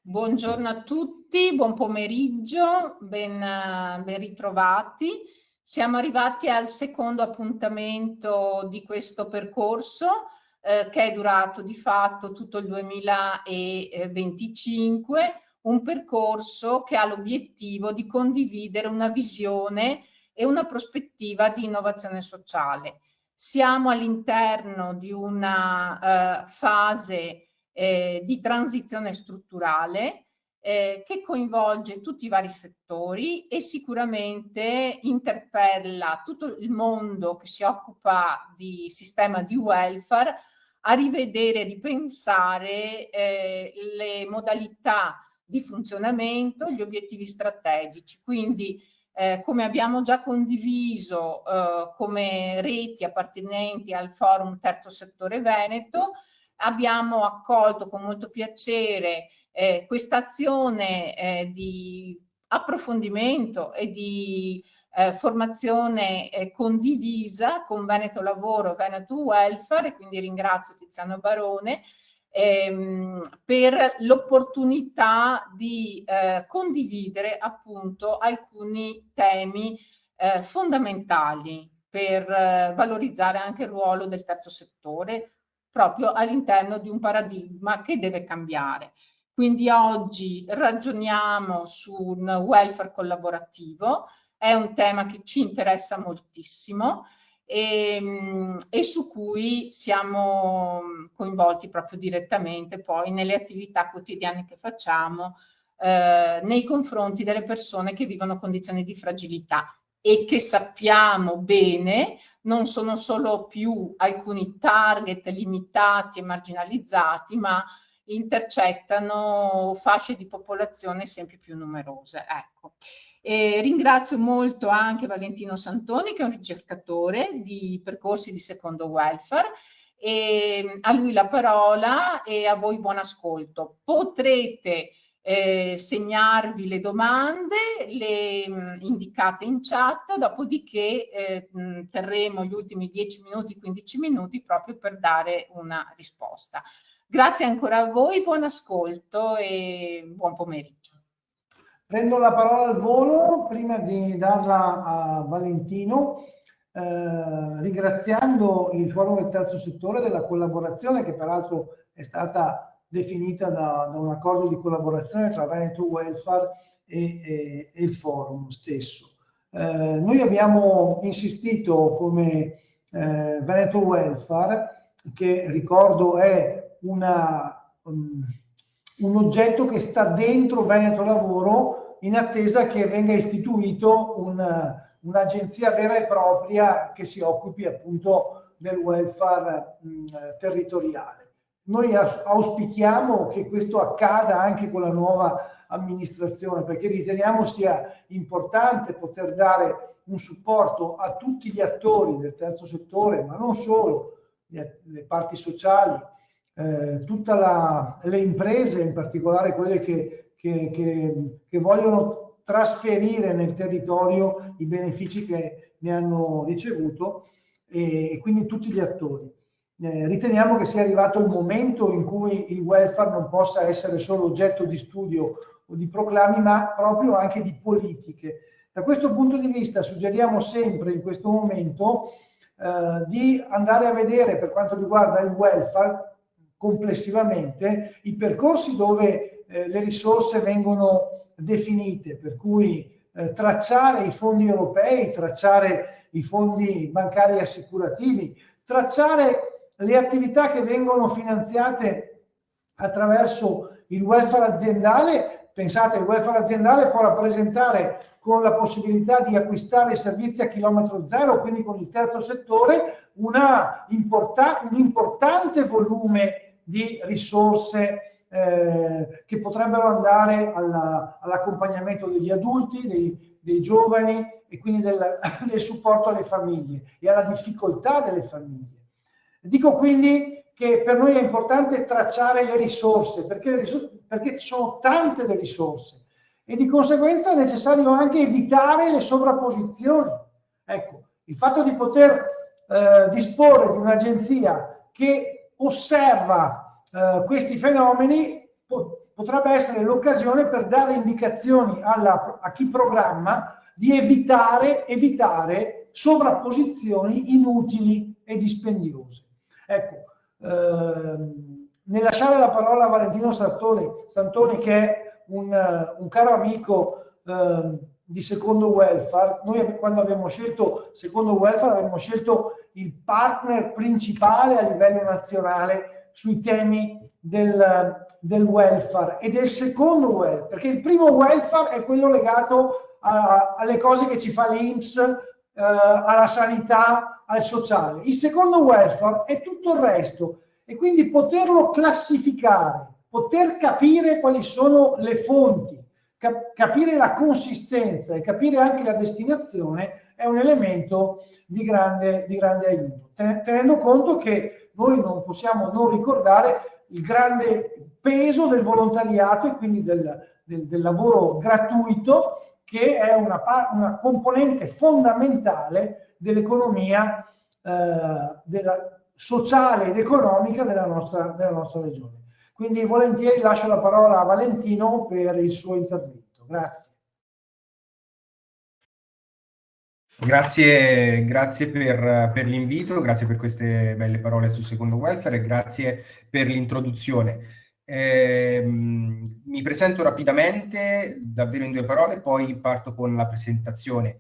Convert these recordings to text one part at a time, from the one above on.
Buongiorno a tutti, buon pomeriggio, ben ritrovati. Siamo arrivati al secondo appuntamento di questo percorso che è durato di fatto tutto il 2025, un percorso che ha l'obiettivo di condividere una visione e una prospettiva di innovazione sociale. Siamo all'interno di una fase di transizione strutturale che coinvolge tutti i vari settori e sicuramente interpella tutto il mondo che si occupa di sistema di welfare a rivedere e ripensare le modalità di funzionamento, gli obiettivi strategici. Quindi come abbiamo già condiviso come reti appartenenti al Forum Terzo Settore Veneto, abbiamo accolto con molto piacere questa azione di approfondimento e di formazione condivisa con Veneto Lavoro e Veneto Welfare, e quindi ringrazio Tiziano Barone per l'opportunità di condividere appunto alcuni temi fondamentali per valorizzare anche il ruolo del terzo settore proprio all'interno di un paradigma che deve cambiare. Quindi oggi ragioniamo su un welfare collaborativo, è un tema che ci interessa moltissimo e su cui siamo coinvolti proprio direttamente poi nelle attività quotidiane che facciamo nei confronti delle persone che vivono condizioni di fragilità e che sappiamo bene non sono solo più alcuni target limitati e marginalizzati, ma intercettano fasce di popolazione sempre più numerose. Ecco. E ringrazio molto anche Valentino Santoni, che è un ricercatore di percorsi di secondo welfare, e a lui la parola e a voi buon ascolto. Potrete segnarvi le domande, le indicate in chat, dopodiché terremo gli ultimi 10 minuti, 15 minuti proprio per dare una risposta. Grazie ancora a voi, buon ascolto e buon pomeriggio. Prendo la parola al volo prima di darla a Valentino, ringraziando il Forum del Terzo Settore della collaborazione che peraltro è stata definita da un accordo di collaborazione tra Veneto Welfare e il Forum stesso. Noi abbiamo insistito come Veneto Welfare, che ricordo è un oggetto che sta dentro Veneto Lavoro in attesa che venga istituito un'agenzia vera e propria che si occupi appunto del welfare territoriale. Noi auspichiamo che questo accada anche con la nuova amministrazione, perché riteniamo sia importante poter dare un supporto a tutti gli attori del terzo settore, ma non solo, le parti sociali, tutte le imprese, in particolare quelle che vogliono trasferire nel territorio i benefici che ne hanno ricevuto, e quindi tutti gli attori. Riteniamo che sia arrivato il momento in cui il welfare non possa essere solo oggetto di studio o di proclami, ma proprio anche di politiche. Da questo punto di vista suggeriamo sempre in questo momento di andare a vedere, per quanto riguarda il welfare complessivamente, i percorsi dove le risorse vengono definite, per cui tracciare i fondi europei, tracciare i fondi bancari e assicurativi, tracciare le attività che vengono finanziate attraverso il welfare aziendale. Pensate, il welfare aziendale può rappresentare, con la possibilità di acquistare i servizi a chilometro zero, quindi con il terzo settore, un importante volume di risorse che potrebbero andare all'accompagnamento degli adulti, dei giovani, e quindi del supporto alle famiglie e alla difficoltà delle famiglie. Dico quindi che per noi è importante tracciare le risorse, perché sono tante le risorse e di conseguenza è necessario anche evitare le sovrapposizioni. Ecco, il fatto di poter disporre di un'agenzia che osserva questi fenomeni potrebbe essere l'occasione per dare indicazioni a chi programma di evitare sovrapposizioni inutili e dispendiose. Ecco, nel lasciare la parola a Valentino Santoni, che è un caro amico di Secondo Welfare. Noi quando abbiamo scelto Secondo Welfare abbiamo scelto il partner principale a livello nazionale sui temi del welfare e del secondo welfare, perché il primo welfare è quello legato alle cose che ci fa l'INPS, alla sanità, al sociale. Il secondo welfare è tutto il resto, e quindi poterlo classificare, poter capire quali sono le fonti, capire la consistenza e capire anche la destinazione è un elemento di grande aiuto, tenendo conto che noi non possiamo non ricordare il grande peso del volontariato e quindi del lavoro gratuito, che è una componente fondamentale dell'economia sociale ed economica della nostra regione. Quindi volentieri lascio la parola a Valentino per il suo intervento. Grazie. Grazie per l'invito, grazie per queste belle parole sul secondo welfare e grazie per l'introduzione. Mi presento rapidamente, davvero in 2 parole, poi parto con la presentazione.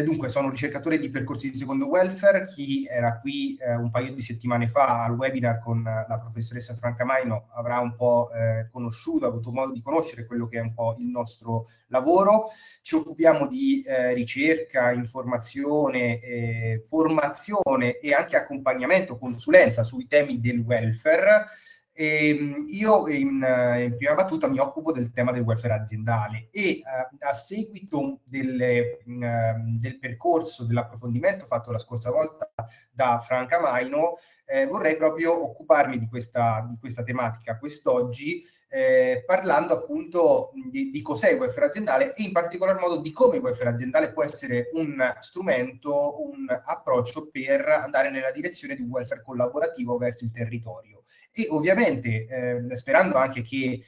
Dunque, sono un ricercatore di percorsi di secondo welfare. Chi era qui un paio di settimane fa al webinar con la professoressa Franca Maino avrà un po' conosciuto, avuto modo di conoscere quello che è un po' il nostro lavoro. Ci occupiamo di ricerca, informazione, formazione e anche accompagnamento, consulenza sui temi del welfare. Io in prima battuta mi occupo del tema del welfare aziendale e a seguito del percorso, dell'approfondimento fatto la scorsa volta da Franca Maino, vorrei proprio occuparmi di questa tematica quest'oggi, parlando appunto di cos'è il welfare aziendale e in particolar modo di come il welfare aziendale può essere un strumento, un approccio per andare nella direzione di un welfare collaborativo verso il territorio. E ovviamente sperando anche che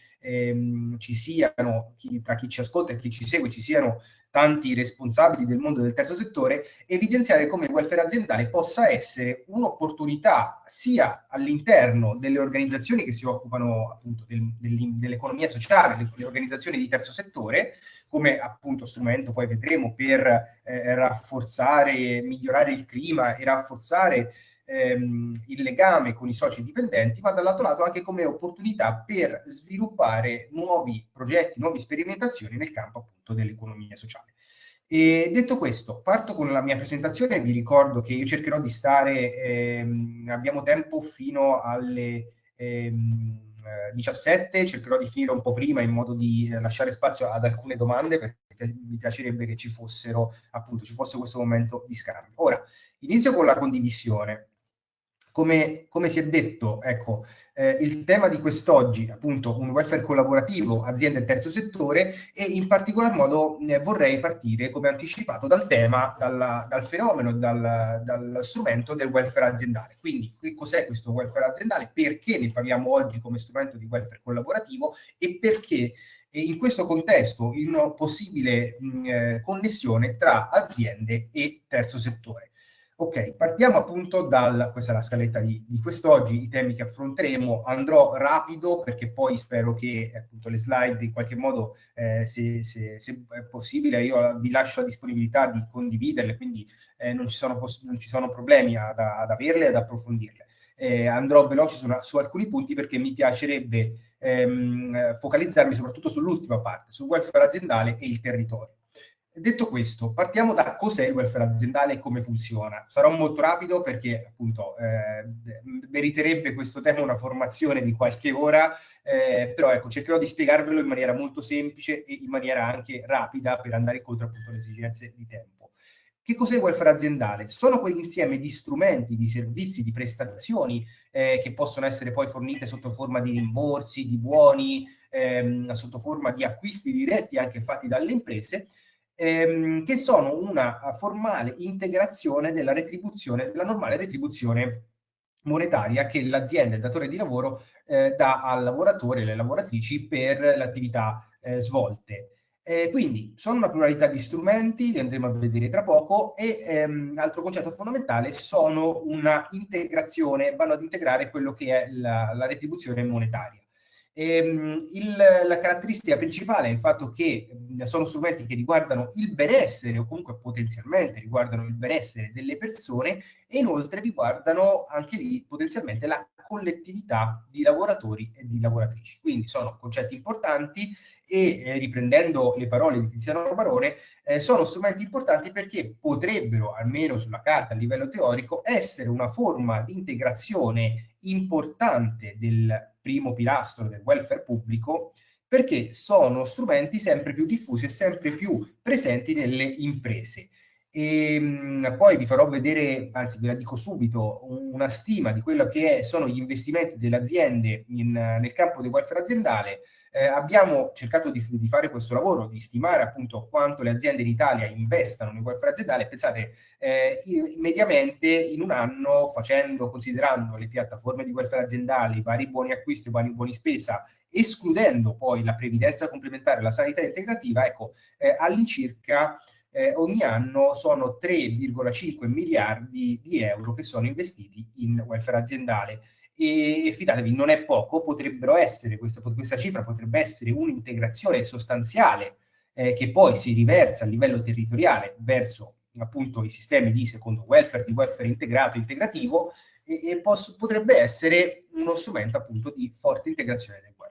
ci siano, tra chi ci ascolta e chi ci segue, ci siano tanti responsabili del mondo del terzo settore, evidenziare come il welfare aziendale possa essere un'opportunità sia all'interno delle organizzazioni che si occupano appunto dell'economia sociale, le organizzazioni di terzo settore, come appunto strumento, poi vedremo, per rafforzare, migliorare il clima e rafforzare il legame con i soci dipendenti, ma dall'altro lato anche come opportunità per sviluppare nuovi progetti, nuove sperimentazioni nel campo appunto dell'economia sociale. E detto questo, parto con la mia presentazione. Vi ricordo che io cercherò di stare, abbiamo tempo fino alle 17, cercherò di finire un po' prima in modo di lasciare spazio ad alcune domande, perché mi piacerebbe che ci fosse questo momento di scambio. Ora, inizio con la condivisione. Come si è detto, ecco, il tema di quest'oggi, appunto, un welfare collaborativo, aziende e terzo settore, e in particolar modo vorrei partire, come anticipato, dal tema, dal fenomeno, dal strumento del welfare aziendale. Quindi, cos'è questo welfare aziendale? Perché ne parliamo oggi come strumento di welfare collaborativo e perché in questo contesto in una possibile connessione tra aziende e terzo settore. Ok, partiamo appunto questa è la scaletta di quest'oggi, i temi che affronteremo. Andrò rapido perché poi spero che appunto le slide in qualche modo, se è possibile, io vi lascio a disponibilità di condividerle, quindi non ci sono problemi ad averle e ad approfondirle. Andrò veloce su alcuni punti perché mi piacerebbe focalizzarmi soprattutto sull'ultima parte, sul welfare aziendale e il territorio. Detto questo, partiamo da cos'è il welfare aziendale e come funziona. Sarò molto rapido perché appunto meriterebbe questo tema una formazione di qualche ora, però ecco, cercherò di spiegarvelo in maniera molto semplice e in maniera anche rapida per andare incontro appunto alle esigenze di tempo. Che cos'è il welfare aziendale? Sono quell'insieme di strumenti, di servizi, di prestazioni che possono essere poi fornite sotto forma di rimborsi, di buoni, sotto forma di acquisti diretti anche fatti dalle imprese, che sono una formale integrazione della normale retribuzione monetaria che l'azienda, il datore di lavoro, dà al lavoratore e alle lavoratrici per le attività svolte. Quindi sono una pluralità di strumenti, li andremo a vedere tra poco, e altro concetto fondamentale sono una integrazione, vanno ad integrare quello che è la retribuzione monetaria. La caratteristica principale è il fatto che sono strumenti che riguardano il benessere, o comunque potenzialmente riguardano il benessere delle persone, e inoltre riguardano anche lì potenzialmente la collettività di lavoratori e di lavoratrici. Quindi sono concetti importanti e, riprendendo le parole di Tiziano Barone, sono strumenti importanti perché potrebbero, almeno sulla carta a livello teorico, essere una forma di integrazione importante del primo pilastro del welfare pubblico, perché sono strumenti sempre più diffusi e sempre più presenti nelle imprese. Poi vi farò vedere, anzi ve la dico subito, una stima di quello che sono gli investimenti delle aziende nel campo del welfare aziendale. Abbiamo cercato di fare questo lavoro, di stimare appunto quanto le aziende in Italia investano nel welfare aziendale. Pensate, mediamente in un anno, considerando le piattaforme di welfare aziendali, i vari buoni acquisti, i vari buoni spesa, escludendo poi la previdenza complementare e la sanità integrativa, ecco, all'incirca ogni anno sono 3,5 miliardi di euro che sono investiti in welfare aziendale. E fidatevi, non è poco, potrebbero essere, questa cifra potrebbe essere un'integrazione sostanziale che poi si riversa a livello territoriale verso appunto i sistemi di secondo welfare, di welfare integrato, integrativo, e potrebbe essere uno strumento appunto di forte integrazione del welfare.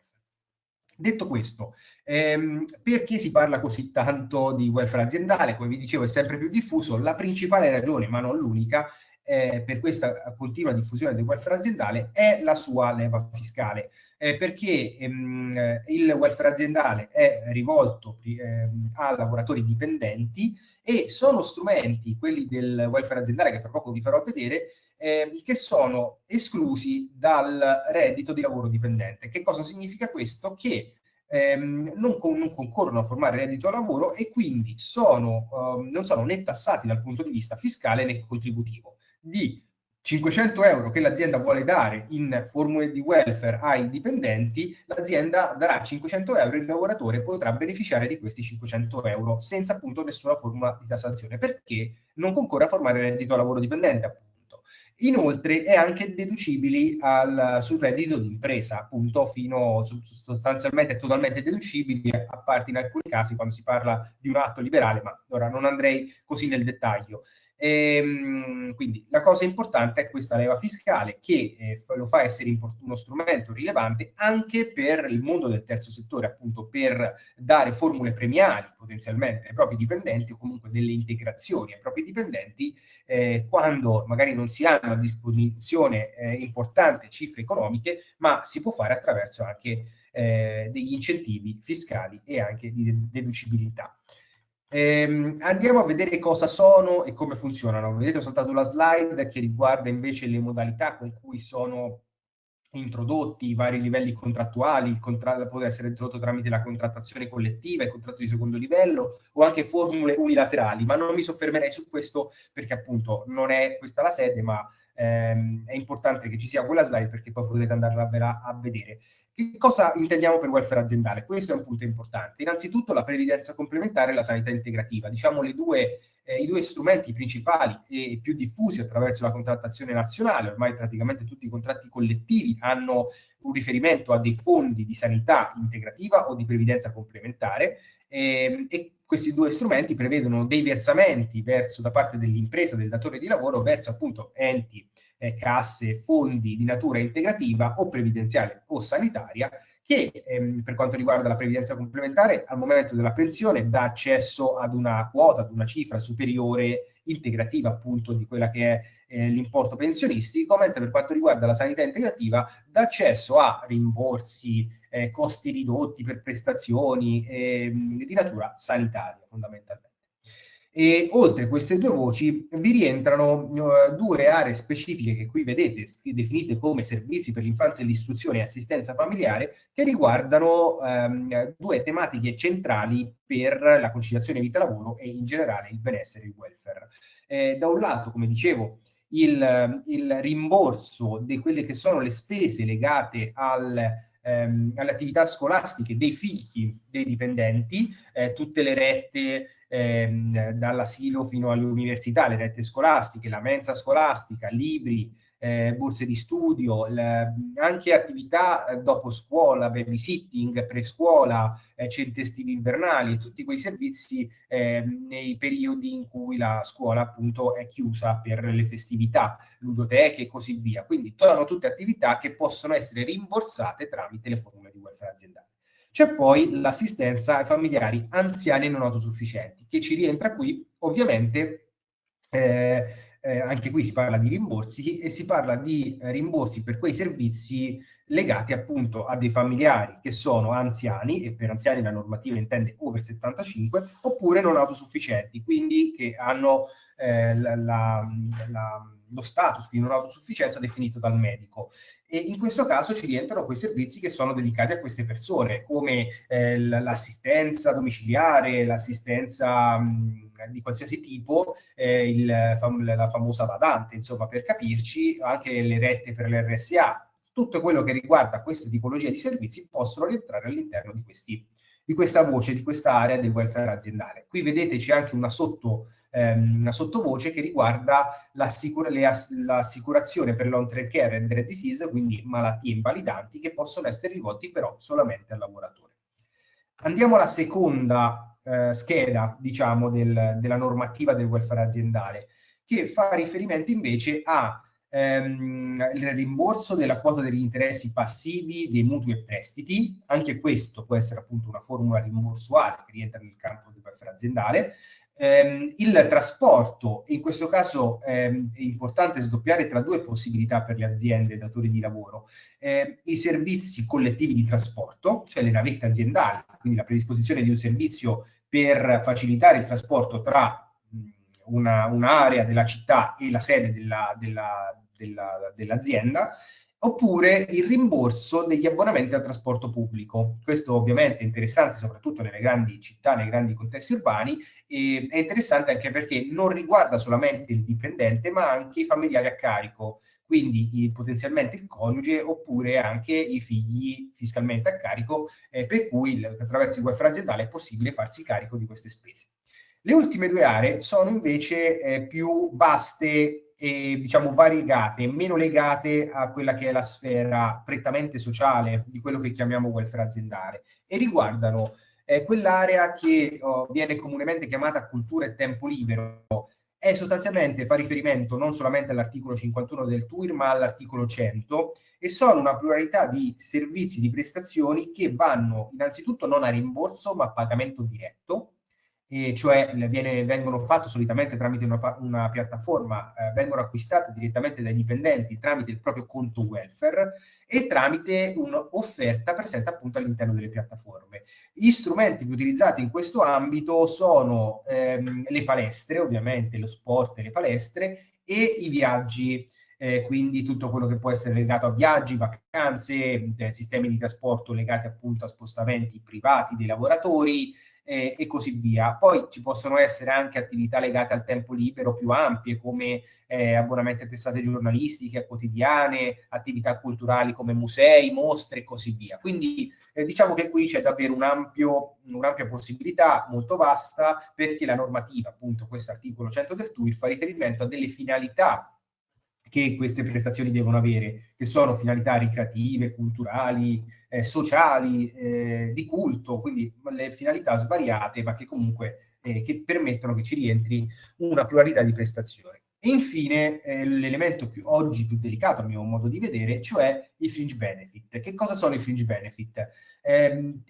Detto questo, perché si parla così tanto di welfare aziendale? Come vi dicevo, è sempre più diffuso. La principale ragione, ma non l'unica, per questa continua diffusione del welfare aziendale è la sua leva fiscale, perché il welfare aziendale è rivolto a lavoratori dipendenti, e sono strumenti, quelli del welfare aziendale che fra poco vi farò vedere, che sono esclusi dal reddito di lavoro dipendente. Che cosa significa questo? Che non concorrono a formare reddito da lavoro, e quindi non sono né tassati dal punto di vista fiscale né contributivo. Di 500 euro che l'azienda vuole dare in formule di welfare ai dipendenti, l'azienda darà 500 euro e il lavoratore potrà beneficiare di questi 500 euro senza appunto nessuna formula di tassazione, perché non concorre a formare reddito da lavoro dipendente, appunto. Inoltre è anche deducibili sul reddito di impresa, appunto, sostanzialmente totalmente deducibili, a parte in alcuni casi quando si parla di un atto liberale, ma ora non andrei così nel dettaglio. Quindi la cosa importante è questa leva fiscale, che lo fa essere uno strumento rilevante anche per il mondo del terzo settore, appunto per dare formule premiali potenzialmente ai propri dipendenti, o comunque delle integrazioni ai propri dipendenti, quando magari non si hanno a disposizione importanti cifre economiche, ma si può fare attraverso anche degli incentivi fiscali e anche di deducibilità. Andiamo a vedere cosa sono e come funzionano. Vedete, ho saltato la slide che riguarda invece le modalità con cui sono introdotti i vari livelli contrattuali. Il contratto può essere introdotto tramite la contrattazione collettiva, il contratto di secondo livello, o anche formule unilaterali, ma non mi soffermerei su questo perché appunto non è questa la sede, ma è importante che ci sia quella slide perché poi potete andarla a vedere. Che cosa intendiamo per welfare aziendale? Questo è un punto importante. Innanzitutto la previdenza complementare e la sanità integrativa, diciamo i due strumenti principali e più diffusi attraverso la contrattazione nazionale. Ormai praticamente tutti i contratti collettivi hanno un riferimento a dei fondi di sanità integrativa o di previdenza complementare, e questi due strumenti prevedono dei versamenti da parte dell'impresa, del datore di lavoro, verso appunto enti, casse, fondi di natura integrativa o previdenziale o sanitaria, che per quanto riguarda la previdenza complementare, al momento della pensione dà accesso ad una quota, ad una cifra superiore, integrativa appunto di quella che è l'importo pensionistico, mentre per quanto riguarda la sanità integrativa dà accesso a rimborsi, costi ridotti per prestazioni di natura sanitaria fondamentalmente. E oltre queste due voci vi rientrano due aree specifiche che qui vedete definite come servizi per l'infanzia e l'istruzione e assistenza familiare, che riguardano due tematiche centrali per la conciliazione vita-lavoro e in generale il benessere e il welfare. Da un lato, come dicevo, il rimborso di quelle che sono le spese legate alle attività scolastiche dei figli dei dipendenti, tutte le rette dall'asilo fino all'università, le rette scolastiche, la mensa scolastica, libri, borse di studio, anche attività dopo scuola, babysitting, prescuola, centri estivi invernali, tutti quei servizi nei periodi in cui la scuola appunto è chiusa per le festività, ludoteche e così via. Quindi sono tutte attività che possono essere rimborsate tramite le formule di welfare aziendale. C'è poi l'assistenza ai familiari anziani e non autosufficienti, che ci rientra qui ovviamente. Anche qui si parla di rimborsi e si parla di rimborsi per quei servizi legati appunto a dei familiari che sono anziani, e per anziani la normativa intende over 75, oppure non autosufficienti, quindi che hanno lo status di non autosufficienza definito dal medico. E in questo caso ci rientrano quei servizi che sono dedicati a queste persone, come l'assistenza domiciliare, l'assistenza di qualsiasi tipo, la famosa badante, insomma, per capirci, anche le rette per l'RSA. Tutto quello che riguarda queste tipologie di servizi possono rientrare all'interno di questa voce, di questa area del welfare aziendale. Qui vedete c'è anche una sottovoce che riguarda l'assicurazione per long-term care and rare disease, quindi malattie invalidanti che possono essere rivolti però solamente al lavoratore. Andiamo alla seconda scheda, diciamo, della normativa del welfare aziendale, che fa riferimento invece a il rimborso della quota degli interessi passivi dei mutui e prestiti. Anche questo può essere appunto una formula rimborsuale che rientra nel campo del welfare aziendale. Il trasporto, in questo caso è importante sdoppiare tra due possibilità per le aziende e datori di lavoro: i servizi collettivi di trasporto, cioè le navette aziendali, quindi la predisposizione di un servizio per facilitare il trasporto tra un'area della città e la sede dell'azienda, oppure il rimborso degli abbonamenti al trasporto pubblico. Questo ovviamente è interessante soprattutto nelle grandi città, nei grandi contesti urbani, e è interessante anche perché non riguarda solamente il dipendente, ma anche i familiari a carico, quindi potenzialmente il coniuge, oppure anche i figli fiscalmente a carico, per cui attraverso il welfare aziendale è possibile farsi carico di queste spese. Le ultime due aree sono invece più vaste e diciamo variegate, meno legate a quella che è la sfera prettamente sociale di quello che chiamiamo welfare aziendale, e riguardano quell'area che viene comunemente chiamata cultura e tempo libero. È sostanzialmente, fa riferimento non solamente all'articolo 51 del TUIR, ma all'articolo 100, e sono una pluralità di servizi, di prestazioni che vanno innanzitutto non a rimborso, ma a pagamento diretto, cioè vengono fatte solitamente tramite una piattaforma, vengono acquistate direttamente dai dipendenti tramite il proprio conto welfare e tramite un'offerta presente appunto all'interno delle piattaforme. Gli strumenti più utilizzati in questo ambito sono le palestre, ovviamente lo sport e le palestre, e i viaggi. Quindi tutto quello che può essere legato a viaggi, vacanze, sistemi di trasporto legati appunto a spostamenti privati dei lavoratori, e così via. Poi ci possono essere anche attività legate al tempo libero più ampie, come abbonamenti a testate giornalistiche, a quotidiane, attività culturali come musei, mostre e così via. Quindi diciamo che qui c'è davvero un'ampia possibilità molto vasta, perché la normativa, appunto questo articolo 100 del TUIR, fa riferimento a delle finalità che queste prestazioni devono avere, che sono finalità ricreative, culturali, sociali, di culto, quindi le finalità svariate, ma che comunque che permettono che ci rientri una pluralità di prestazioni. E infine l'elemento oggi più delicato, a mio modo di vedere, cioè i fringe benefit. Che cosa sono i fringe benefit?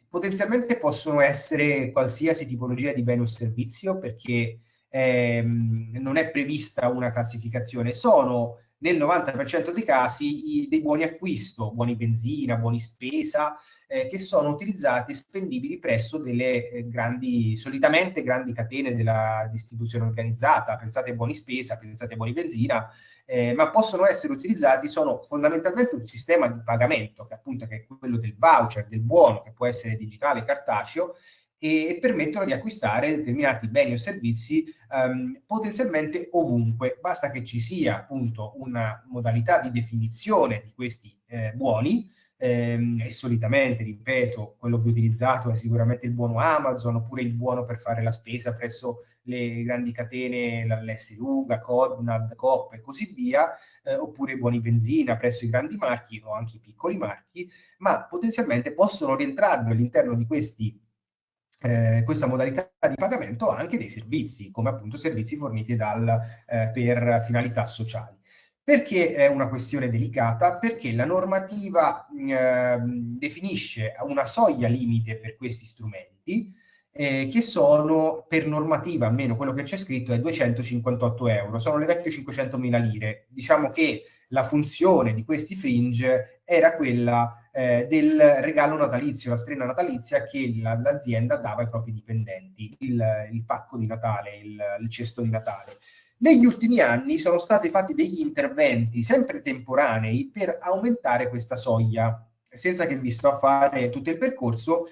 Potenzialmente possono essere qualsiasi tipologia di bene o servizio, perché non è prevista una classificazione. Sono nel 90% dei casi dei buoni acquisto, buoni benzina, buoni spesa, che sono utilizzati e spendibili presso delle solitamente grandi catene della distribuzione organizzata. Pensate ai buoni spesa, pensate ai buoni benzina, ma possono essere utilizzati, sono fondamentalmente un sistema di pagamento, che appunto che è quello del voucher, del buono, che può essere digitale, cartaceo, e permettono di acquistare determinati beni o servizi potenzialmente ovunque. Basta che ci sia appunto una modalità di definizione di questi buoni, e solitamente, ripeto, quello più utilizzato è sicuramente il buono Amazon, oppure il buono per fare la spesa presso le grandi catene, l'Esselunga, Codnad, Coop e così via, oppure i buoni benzina presso i grandi marchi o anche i piccoli marchi, ma potenzialmente possono rientrare all'interno di questa modalità di pagamento anche dei servizi, come appunto servizi forniti per finalità sociali. Perché è una questione delicata? Perché la normativa definisce una soglia limite per questi strumenti, che sono, per normativa, almeno quello che c'è scritto, è 258 euro, sono le vecchie 500.000 lire. Diciamo che la funzione di questi fringe era quella del regalo natalizio, la strenna natalizia che l'azienda dava ai propri dipendenti, il pacco di Natale, il cesto di Natale. Negli ultimi anni sono stati fatti degli interventi sempre temporanei per aumentare questa soglia, senza che vi sto a fare tutto il percorso.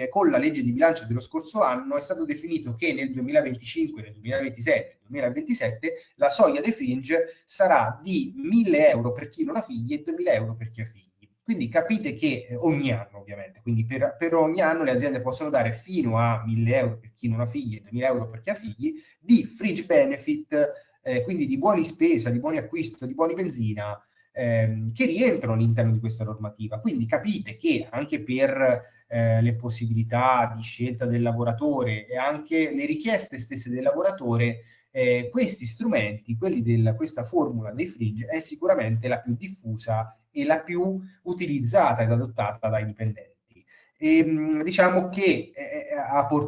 Con la legge di bilancio dello scorso anno è stato definito che nel 2025, nel 2026, nel 2027 la soglia dei fringe sarà di 1.000 euro per chi non ha figli e 2.000 euro per chi ha figli. Quindi capite che ogni anno, ovviamente, quindi per ogni anno le aziende possono dare fino a 1.000 euro per chi non ha figli e 2.000 euro per chi ha figli di fringe benefit, quindi di buoni spesa, di buoni acquisto, di buoni benzina, che rientrano all'interno di questa normativa. Quindi capite che anche per le possibilità di scelta del lavoratore e anche le richieste stesse del lavoratore, questi strumenti, quelli questa formula dei fringe, è sicuramente la più diffusa e la più utilizzata ed adottata dai dipendenti. Diciamo che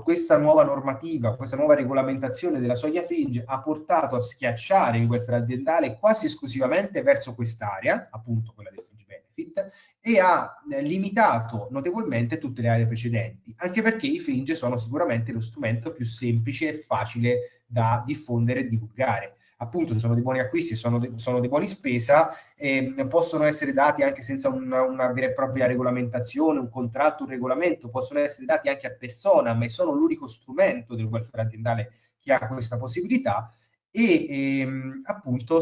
questa nuova normativa, questa nuova regolamentazione della soglia fringe ha portato a schiacciare il welfare aziendale quasi esclusivamente verso quest'area, appunto quella dei fringe benefit, e ha limitato notevolmente tutte le aree precedenti, anche perché i fringe sono sicuramente lo strumento più semplice e facile da diffondere e divulgare. Appunto, sono dei buoni acquisti, sono dei buoni spesa, possono essere dati anche senza una vera e propria regolamentazione, un contratto, un regolamento, possono essere dati anche a persona, ma sono l'unico strumento del welfare aziendale che ha questa possibilità, e appunto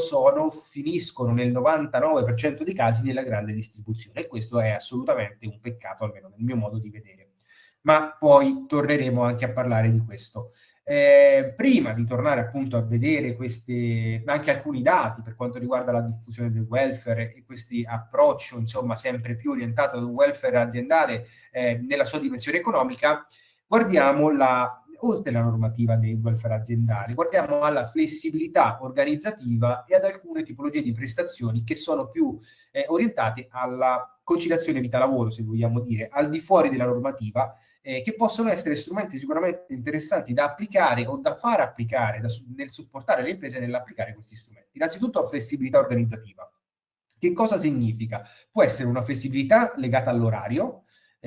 finiscono nel 99% dei casi nella grande distribuzione, e questo è assolutamente un peccato, almeno nel mio modo di vedere. Ma poi torneremo anche a parlare di questo. Prima di tornare appunto a vedere anche alcuni dati per quanto riguarda la diffusione del welfare e questi approccio, insomma, sempre più orientato ad un welfare aziendale nella sua dimensione economica, guardiamo oltre la normativa del welfare aziendale, guardiamo alla flessibilità organizzativa e ad alcune tipologie di prestazioni che sono più orientate alla conciliazione vita-lavoro, se vogliamo dire, al di fuori della normativa, che possono essere strumenti sicuramente interessanti da applicare o da far applicare, nel supportare le imprese nell'applicare questi strumenti. Innanzitutto, flessibilità organizzativa. Che cosa significa? Può essere una flessibilità legata all'orario,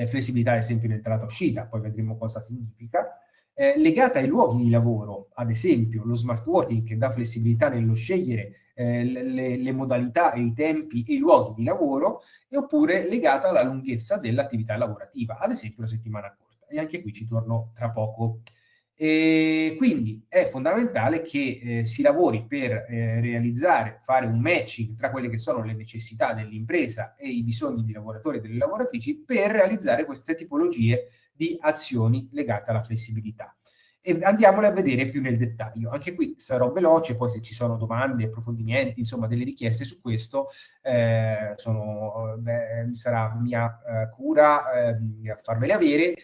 flessibilità ad esempio in entrata-uscita, poi vedremo cosa significa, legata ai luoghi di lavoro, ad esempio lo smart working che dà flessibilità nello scegliere le modalità e i tempi e i luoghi di lavoro, e oppure legata alla lunghezza dell'attività lavorativa, ad esempio la settimana corta. E anche qui ci torno tra poco. Quindi è fondamentale che si lavori per fare un matching tra quelle che sono le necessità dell'impresa e i bisogni di lavoratori e delle lavoratrici, per realizzare queste tipologie di azioni legate alla flessibilità. E andiamole a vedere più nel dettaglio. Anche qui sarò veloce, poi se ci sono domande, approfondimenti, insomma delle richieste su questo, sarà mia cura farvele avere,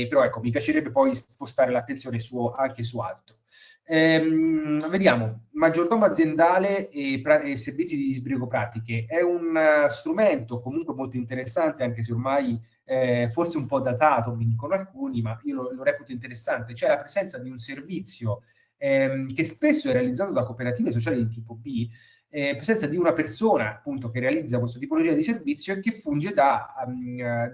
però ecco, mi piacerebbe poi spostare l'attenzione anche su altro. Vediamo, maggiordomo aziendale e servizi di disbrigo pratiche. È un strumento comunque molto interessante, anche se ormai forse un po' datato, mi dicono alcuni, ma io lo reputo interessante. C'è la presenza di un servizio che spesso è realizzato da cooperative sociali di tipo B, presenza di una persona appunto che realizza questa tipologia di servizio e che funge da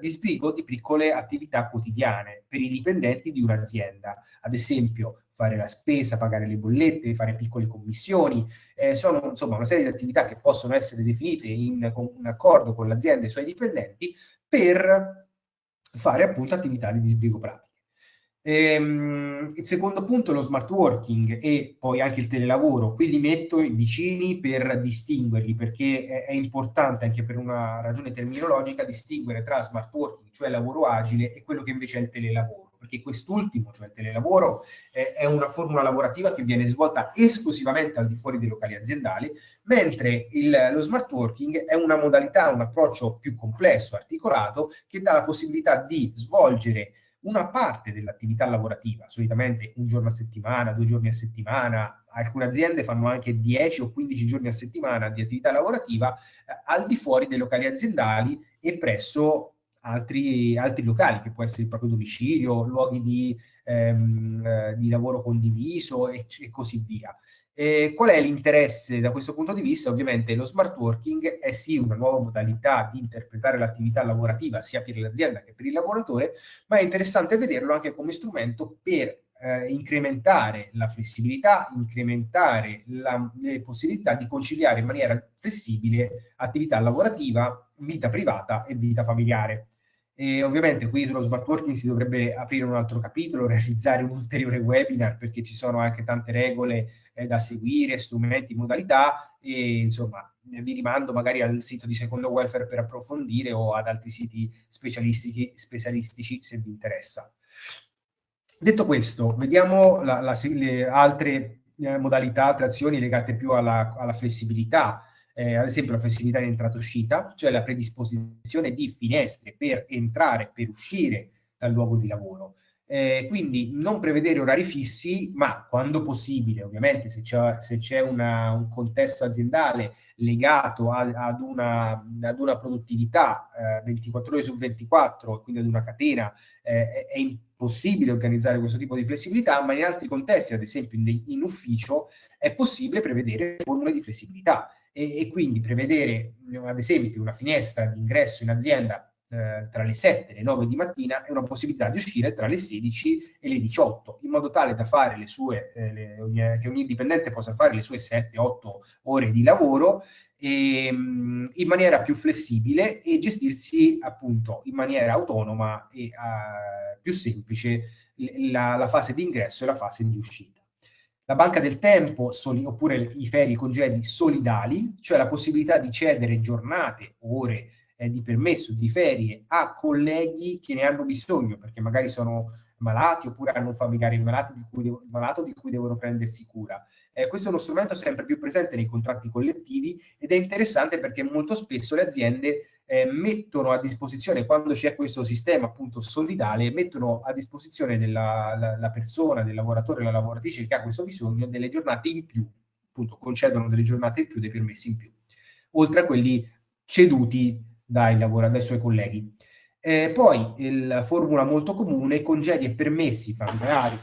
disbrigo di piccole attività quotidiane per i dipendenti di un'azienda, ad esempio fare la spesa, pagare le bollette, fare piccole commissioni, sono insomma una serie di attività che possono essere definite in accordo con l'azienda e i suoi dipendenti per fare appunto attività di disbrigo pratiche. Il secondo punto è lo smart working e poi anche il telelavoro. Qui li metto vicini per distinguerli, perché è importante anche per una ragione terminologica distinguere tra smart working, cioè lavoro agile, e quello che invece è il telelavoro, perché quest'ultimo, cioè il telelavoro, è una formula lavorativa che viene svolta esclusivamente al di fuori dei locali aziendali, mentre lo smart working è una modalità, un approccio più complesso, articolato, che dà la possibilità di svolgere una parte dell'attività lavorativa, solitamente un giorno a settimana, 2 giorni a settimana, alcune aziende fanno anche 10 o 15 giorni a settimana di attività lavorativa al di fuori dei locali aziendali e presso altri locali, che può essere il proprio domicilio, luoghi di lavoro condiviso e così via. Qual è l'interesse da questo punto di vista? Ovviamente lo smart working è sì una nuova modalità di interpretare l'attività lavorativa sia per l'azienda che per il lavoratore, ma è interessante vederlo anche come strumento per incrementare la flessibilità, incrementare le possibilità di conciliare in maniera flessibile attività lavorativa, vita privata e vita familiare. E ovviamente qui sullo smart working si dovrebbe aprire un altro capitolo, realizzare un ulteriore webinar, perché ci sono anche tante regole da seguire, strumenti, modalità, e insomma vi rimando magari al sito di Secondo Welfare per approfondire o ad altri siti specialistici se vi interessa. Detto questo, vediamo le altre modalità, altre azioni legate più alla flessibilità, ad esempio la flessibilità in entrata-uscita, cioè la predisposizione di finestre per entrare, per uscire dal luogo di lavoro. Quindi non prevedere orari fissi, ma quando possibile, ovviamente se c'è un contesto aziendale legato ad una produttività 24 ore su 24, quindi ad una catena, è impossibile organizzare questo tipo di flessibilità, ma in altri contesti, ad esempio in ufficio, è possibile prevedere formule di flessibilità e quindi prevedere, ad esempio, una finestra di ingresso in azienda tra le 7 e le 9 di mattina e una possibilità di uscire tra le 16 e le 18, in modo tale da fare che ogni dipendente possa fare le sue 7-8 ore di lavoro in maniera più flessibile e gestirsi appunto in maniera autonoma e più semplice la fase di ingresso e la fase di uscita. La banca del tempo oppure i ferie, i congedi solidali, cioè la possibilità di cedere giornate, ore di permesso, di ferie a colleghi che ne hanno bisogno, perché magari sono malati oppure hanno un familiare malato di cui devono prendersi cura. Questo è uno strumento sempre più presente nei contratti collettivi ed è interessante perché molto spesso le aziende mettono a disposizione, quando c'è questo sistema appunto solidale, mettono a disposizione della persona, del lavoratore o la lavoratrice che ha questo bisogno, delle giornate in più, appunto concedono delle giornate in più, dei permessi in più, oltre a quelli ceduti dai suoi colleghi. Poi la formula molto comune, congedi e permessi familiari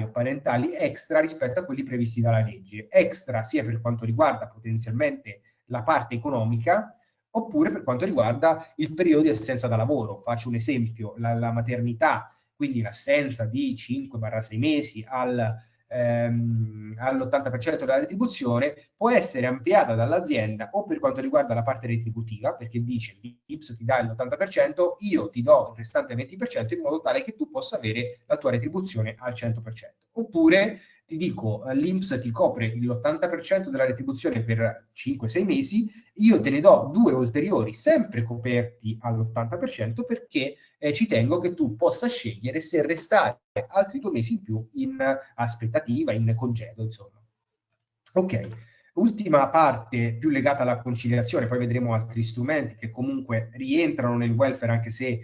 o parentali extra rispetto a quelli previsti dalla legge. Extra sia per quanto riguarda potenzialmente la parte economica, oppure per quanto riguarda il periodo di assenza da lavoro. Faccio un esempio, la maternità, quindi l'assenza di 5-6 mesi all'80% della retribuzione può essere ampliata dall'azienda o per quanto riguarda la parte retributiva, perché dice l'INPS ti dà l'80%, io ti do il restante 20% in modo tale che tu possa avere la tua retribuzione al 100%. Oppure ti dico, l'INPS ti copre l'80% della retribuzione per 5-6 mesi, io te ne do 2 ulteriori, sempre coperti all'80%, perché ci tengo che tu possa scegliere se restare altri 2 mesi in più in aspettativa, in congedo, insomma. Ok, ultima parte più legata alla conciliazione, poi vedremo altri strumenti che comunque rientrano nel welfare anche se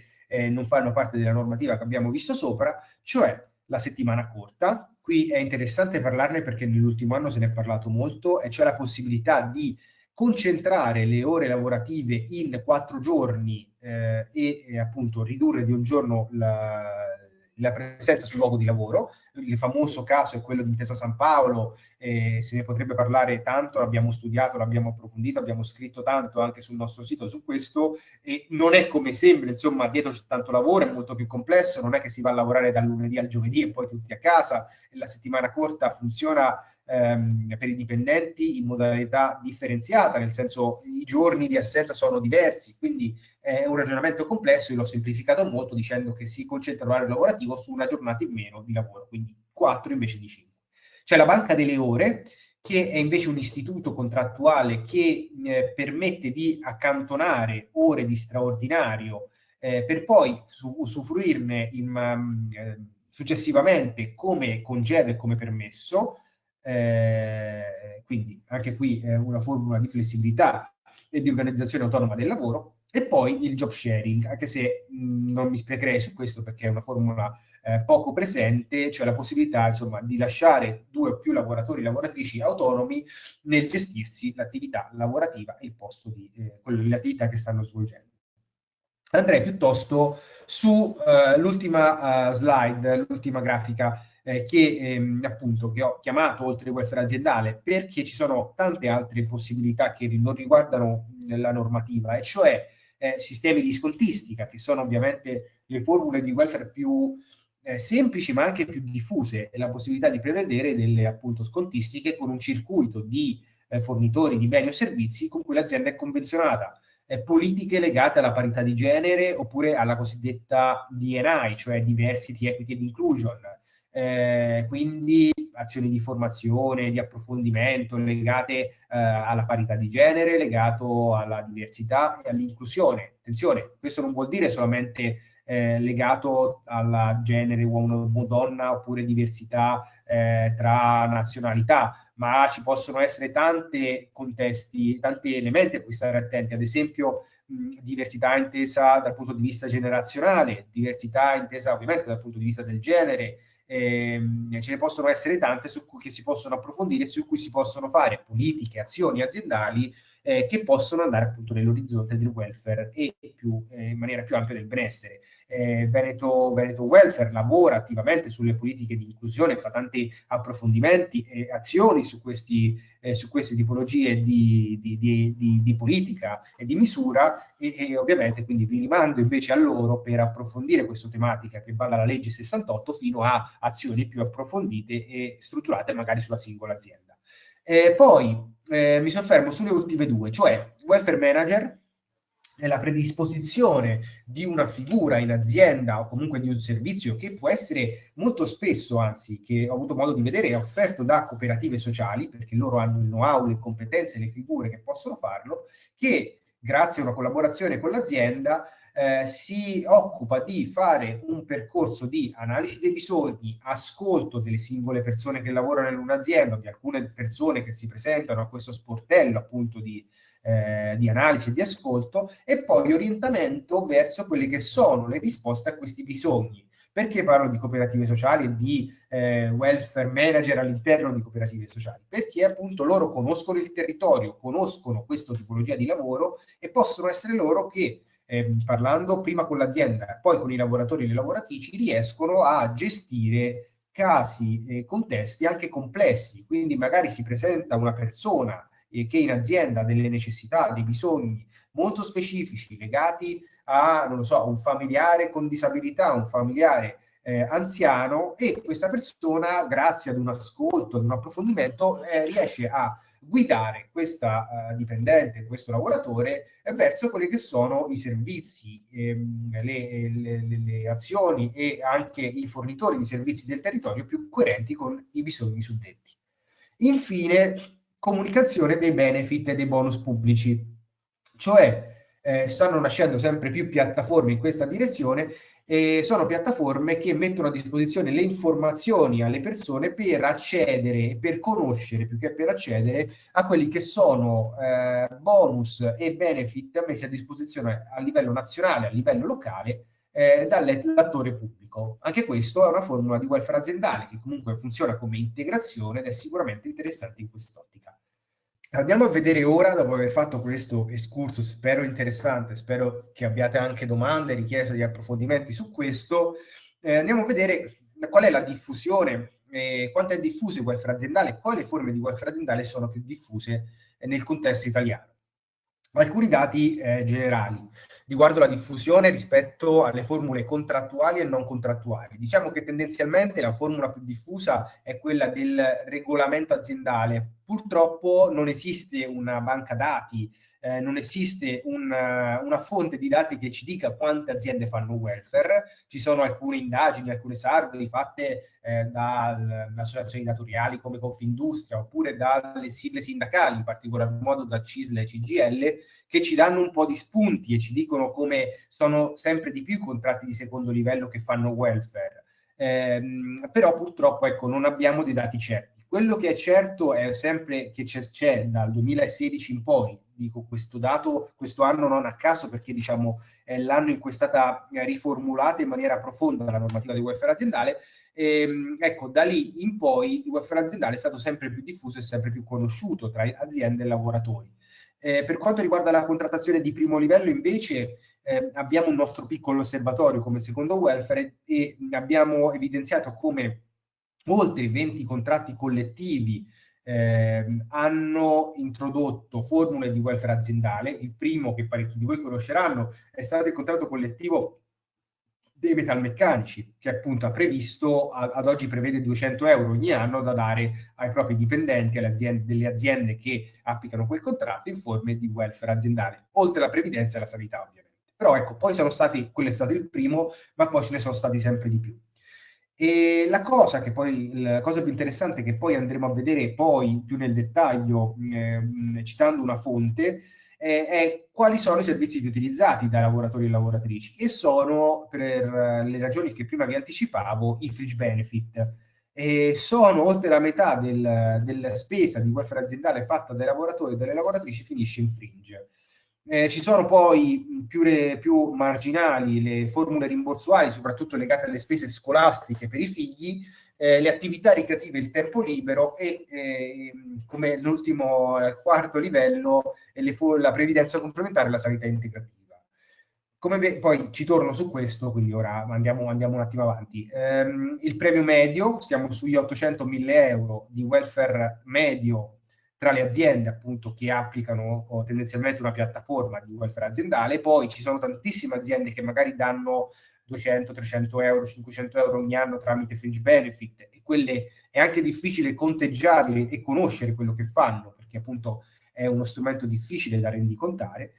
non fanno parte della normativa che abbiamo visto sopra, cioè la settimana corta. Qui è interessante parlarne perché nell'ultimo anno se ne è parlato molto, e cioè la possibilità di concentrare le ore lavorative in 4 giorni e appunto ridurre di un giorno la presenza sul luogo di lavoro. Il famoso caso è quello di Intesa San Paolo, se ne potrebbe parlare tanto, l'abbiamo studiato, l'abbiamo approfondito, abbiamo scritto tanto anche sul nostro sito su questo, e non è come sembra, insomma, dietro c'è tanto lavoro, è molto più complesso, non è che si va a lavorare dal lunedì al giovedì e poi tutti a casa, e la settimana corta funziona per i dipendenti in modalità differenziata, nel senso i giorni di assenza sono diversi, quindi è un ragionamento complesso. Io l'ho semplificato molto dicendo che si concentra l'orario lavorativo su una giornata in meno di lavoro, quindi 4 invece di 5. C'è la banca delle ore, che è invece un istituto contrattuale che permette di accantonare ore di straordinario per poi usufruirne successivamente come congedo e come permesso. Quindi anche qui è una formula di flessibilità e di organizzazione autonoma del lavoro. E poi il job sharing, anche se non mi sprecherei su questo perché è una formula poco presente, cioè la possibilità, insomma, di lasciare 2 o più lavoratori e lavoratrici autonomi nel gestirsi l'attività lavorativa e il posto di le attività che stanno svolgendo. Andrei piuttosto su l'ultima slide, l'ultima grafica appunto che ho chiamato oltre welfare aziendale, perché ci sono tante altre possibilità che non riguardano la normativa, e cioè sistemi di scontistica, che sono ovviamente le formule di welfare più semplici ma anche più diffuse, e la possibilità di prevedere delle appunto scontistiche con un circuito di fornitori di beni o servizi con cui l'azienda è convenzionata. Politiche legate alla parità di genere oppure alla cosiddetta D&I, cioè Diversity, Equity and Inclusion, quindi azioni di formazione, di approfondimento legate alla parità di genere, legato alla diversità e all'inclusione. Attenzione, questo non vuol dire solamente legato al genere uomo-donna oppure diversità tra nazionalità, ma ci possono essere tanti contesti, tanti elementi a cui stare attenti, ad esempio diversità intesa dal punto di vista generazionale, diversità intesa ovviamente dal punto di vista del genere. Ce ne possono essere tante che si possono approfondire, su cui si possono fare politiche, azioni aziendali che possono andare appunto nell'orizzonte del welfare e in maniera più ampia del benessere. Veneto Welfare lavora attivamente sulle politiche di inclusione, fa tanti approfondimenti e azioni su queste tipologie di politica e di misura, e ovviamente quindi vi rimando invece a loro per approfondire questa tematica che va dalla legge 68 fino a azioni più approfondite e strutturate magari sulla singola azienda. Poi mi soffermo sulle ultime due, cioè welfare manager è la predisposizione di una figura in azienda o comunque di un servizio che può essere molto spesso, anzi che ho avuto modo di vedere, è offerto da cooperative sociali, perché loro hanno il know-how, le competenze, le figure che possono farlo, che grazie a una collaborazione con l'azienda si occupa di fare un percorso di analisi dei bisogni, ascolto delle singole persone che lavorano in un'azienda, di alcune persone che si presentano a questo sportello appunto di analisi e di ascolto, e poi orientamento verso quelle che sono le risposte a questi bisogni. Perché parlo di cooperative sociali e di welfare manager all'interno di cooperative sociali? Perché appunto loro conoscono il territorio, conoscono questa tipologia di lavoro, e possono essere loro che parlando prima con l'azienda, poi con i lavoratori e le lavoratrici, riescono a gestire casi e contesti anche complessi. Quindi magari si presenta una persona che in azienda ha delle necessità, dei bisogni molto specifici legati a, non lo so, un familiare con disabilità, un familiare anziano, e questa persona, grazie ad un ascolto, ad un approfondimento, riesce a guidare questa dipendente, questo lavoratore, verso quelli che sono i servizi, le azioni e anche i fornitori di servizi del territorio più coerenti con i bisogni suddetti. Infine, comunicazione dei benefit e dei bonus pubblici, cioè stanno nascendo sempre più piattaforme in questa direzione, e sono piattaforme che mettono a disposizione le informazioni alle persone per accedere, per conoscere più che per accedere a quelli che sono bonus e benefit messi a disposizione a livello nazionale, a livello locale dall'attore pubblico. Anche questo è una formula di welfare aziendale che comunque funziona come integrazione ed è sicuramente interessante in quest'ottica. Andiamo a vedere ora, dopo aver fatto questo excursus, spero interessante, spero che abbiate anche domande, richieste di approfondimenti su questo, andiamo a vedere qual è la diffusione, quanto è diffuso il welfare aziendale, quali forme di welfare aziendale sono più diffuse nel contesto italiano. Alcuni dati generali riguardo la diffusione rispetto alle formule contrattuali e non contrattuali. Diciamo che tendenzialmente la formula più diffusa è quella del regolamento aziendale. Purtroppo non esiste una banca dati, non esiste una fonte di dati che ci dica quante aziende fanno welfare. Ci sono alcune indagini, alcune survey fatte dalle associazioni datoriali come Confindustria oppure dalle sigle sindacali, in particolar modo da CISL e CGL, che ci danno un po' di spunti e ci dicono come sono sempre di più i contratti di secondo livello che fanno welfare. Però purtroppo ecco, non abbiamo dei dati certi. Quello che è certo è sempre che c'è dal 2016 in poi, dico questo dato, questo anno non a caso perché diciamo è l'anno in cui è stata riformulata in maniera profonda la normativa di welfare aziendale. Ecco, da lì in poi il welfare aziendale è stato sempre più diffuso e sempre più conosciuto tra aziende e lavoratori. Per quanto riguarda la contrattazione di primo livello, invece, abbiamo un nostro piccolo osservatorio come secondo welfare e abbiamo evidenziato come oltre 20 contratti collettivi hanno introdotto formule di welfare aziendale. Il primo, che parecchi di voi conosceranno, è stato il contratto collettivo dei metalmeccanici, che appunto ha previsto, ad oggi prevede 200 euro ogni anno da dare ai propri dipendenti, alle aziende, delle aziende che applicano quel contratto in forme di welfare aziendale, oltre alla previdenza e alla sanità ovviamente. Però ecco, poi sono stati, quello è stato il primo, ma poi ce ne sono stati sempre di più. E la cosa più interessante che poi andremo a vedere poi più nel dettaglio, citando una fonte, è quali sono i servizi utilizzati dai lavoratori e lavoratrici, e sono, per le ragioni che prima vi anticipavo, i fringe benefit. E sono oltre la metà della spesa di welfare aziendale fatta dai lavoratori e dalle lavoratrici finisce in fringe. Ci sono poi più marginali le formule rimborsuali, soprattutto legate alle spese scolastiche per i figli, le attività ricreative, il tempo libero e come l'ultimo quarto livello la previdenza complementare e la sanità integrativa. Poi ci torno su questo, quindi ora andiamo un attimo avanti. Il premio medio, stiamo sugli 800.000 euro di welfare medio tra le aziende appunto che applicano tendenzialmente una piattaforma di welfare aziendale. Poi ci sono tantissime aziende che magari danno 200, 300 euro, 500 euro ogni anno tramite fringe benefit, e quelle è anche difficile conteggiarle e conoscere quello che fanno, perché appunto è uno strumento difficile da rendicontare.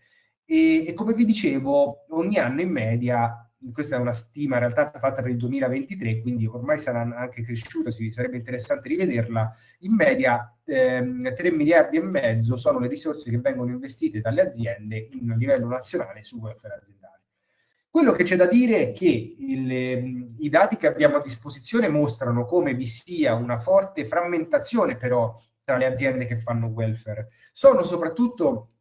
E come vi dicevo, ogni anno in media, questa è una stima in realtà fatta per il 2023, quindi ormai sarà anche cresciuta, sarebbe interessante rivederla, in media 3 miliardi e mezzo sono le risorse che vengono investite dalle aziende a livello nazionale su welfare aziendale. Quello che c'è da dire è che i dati che abbiamo a disposizione mostrano come vi sia una forte frammentazione però tra le aziende che fanno welfare. Sono soprattutto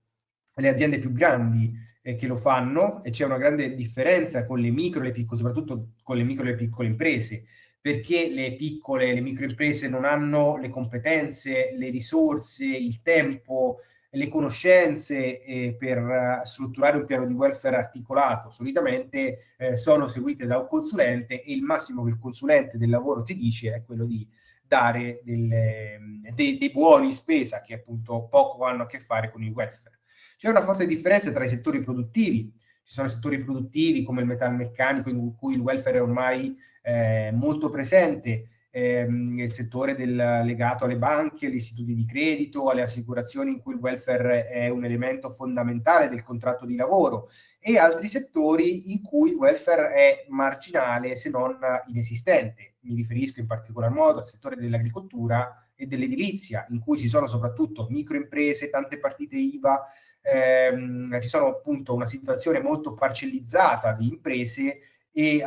le aziende più grandi che lo fanno, e c'è una grande differenza con le micro e le piccole, soprattutto con le micro e le piccole imprese, perché le microimprese non hanno le competenze, le risorse, il tempo, le conoscenze per strutturare un piano di welfare articolato. Solitamente sono seguite da un consulente, e il massimo che il consulente del lavoro ti dice è quello di dare dei buoni spesa che appunto poco hanno a che fare con il welfare. C'è una forte differenza tra i settori produttivi. Ci sono settori produttivi come il metalmeccanico, in cui il welfare è ormai molto presente, il settore legato alle banche, agli istituti di credito, alle assicurazioni, in cui il welfare è un elemento fondamentale del contratto di lavoro, e altri settori in cui il welfare è marginale se non inesistente. Mi riferisco in particolar modo al settore dell'agricoltura e dell'edilizia, in cui ci sono soprattutto microimprese, tante partite IVA, ci sono appunto una situazione molto parcellizzata di imprese, e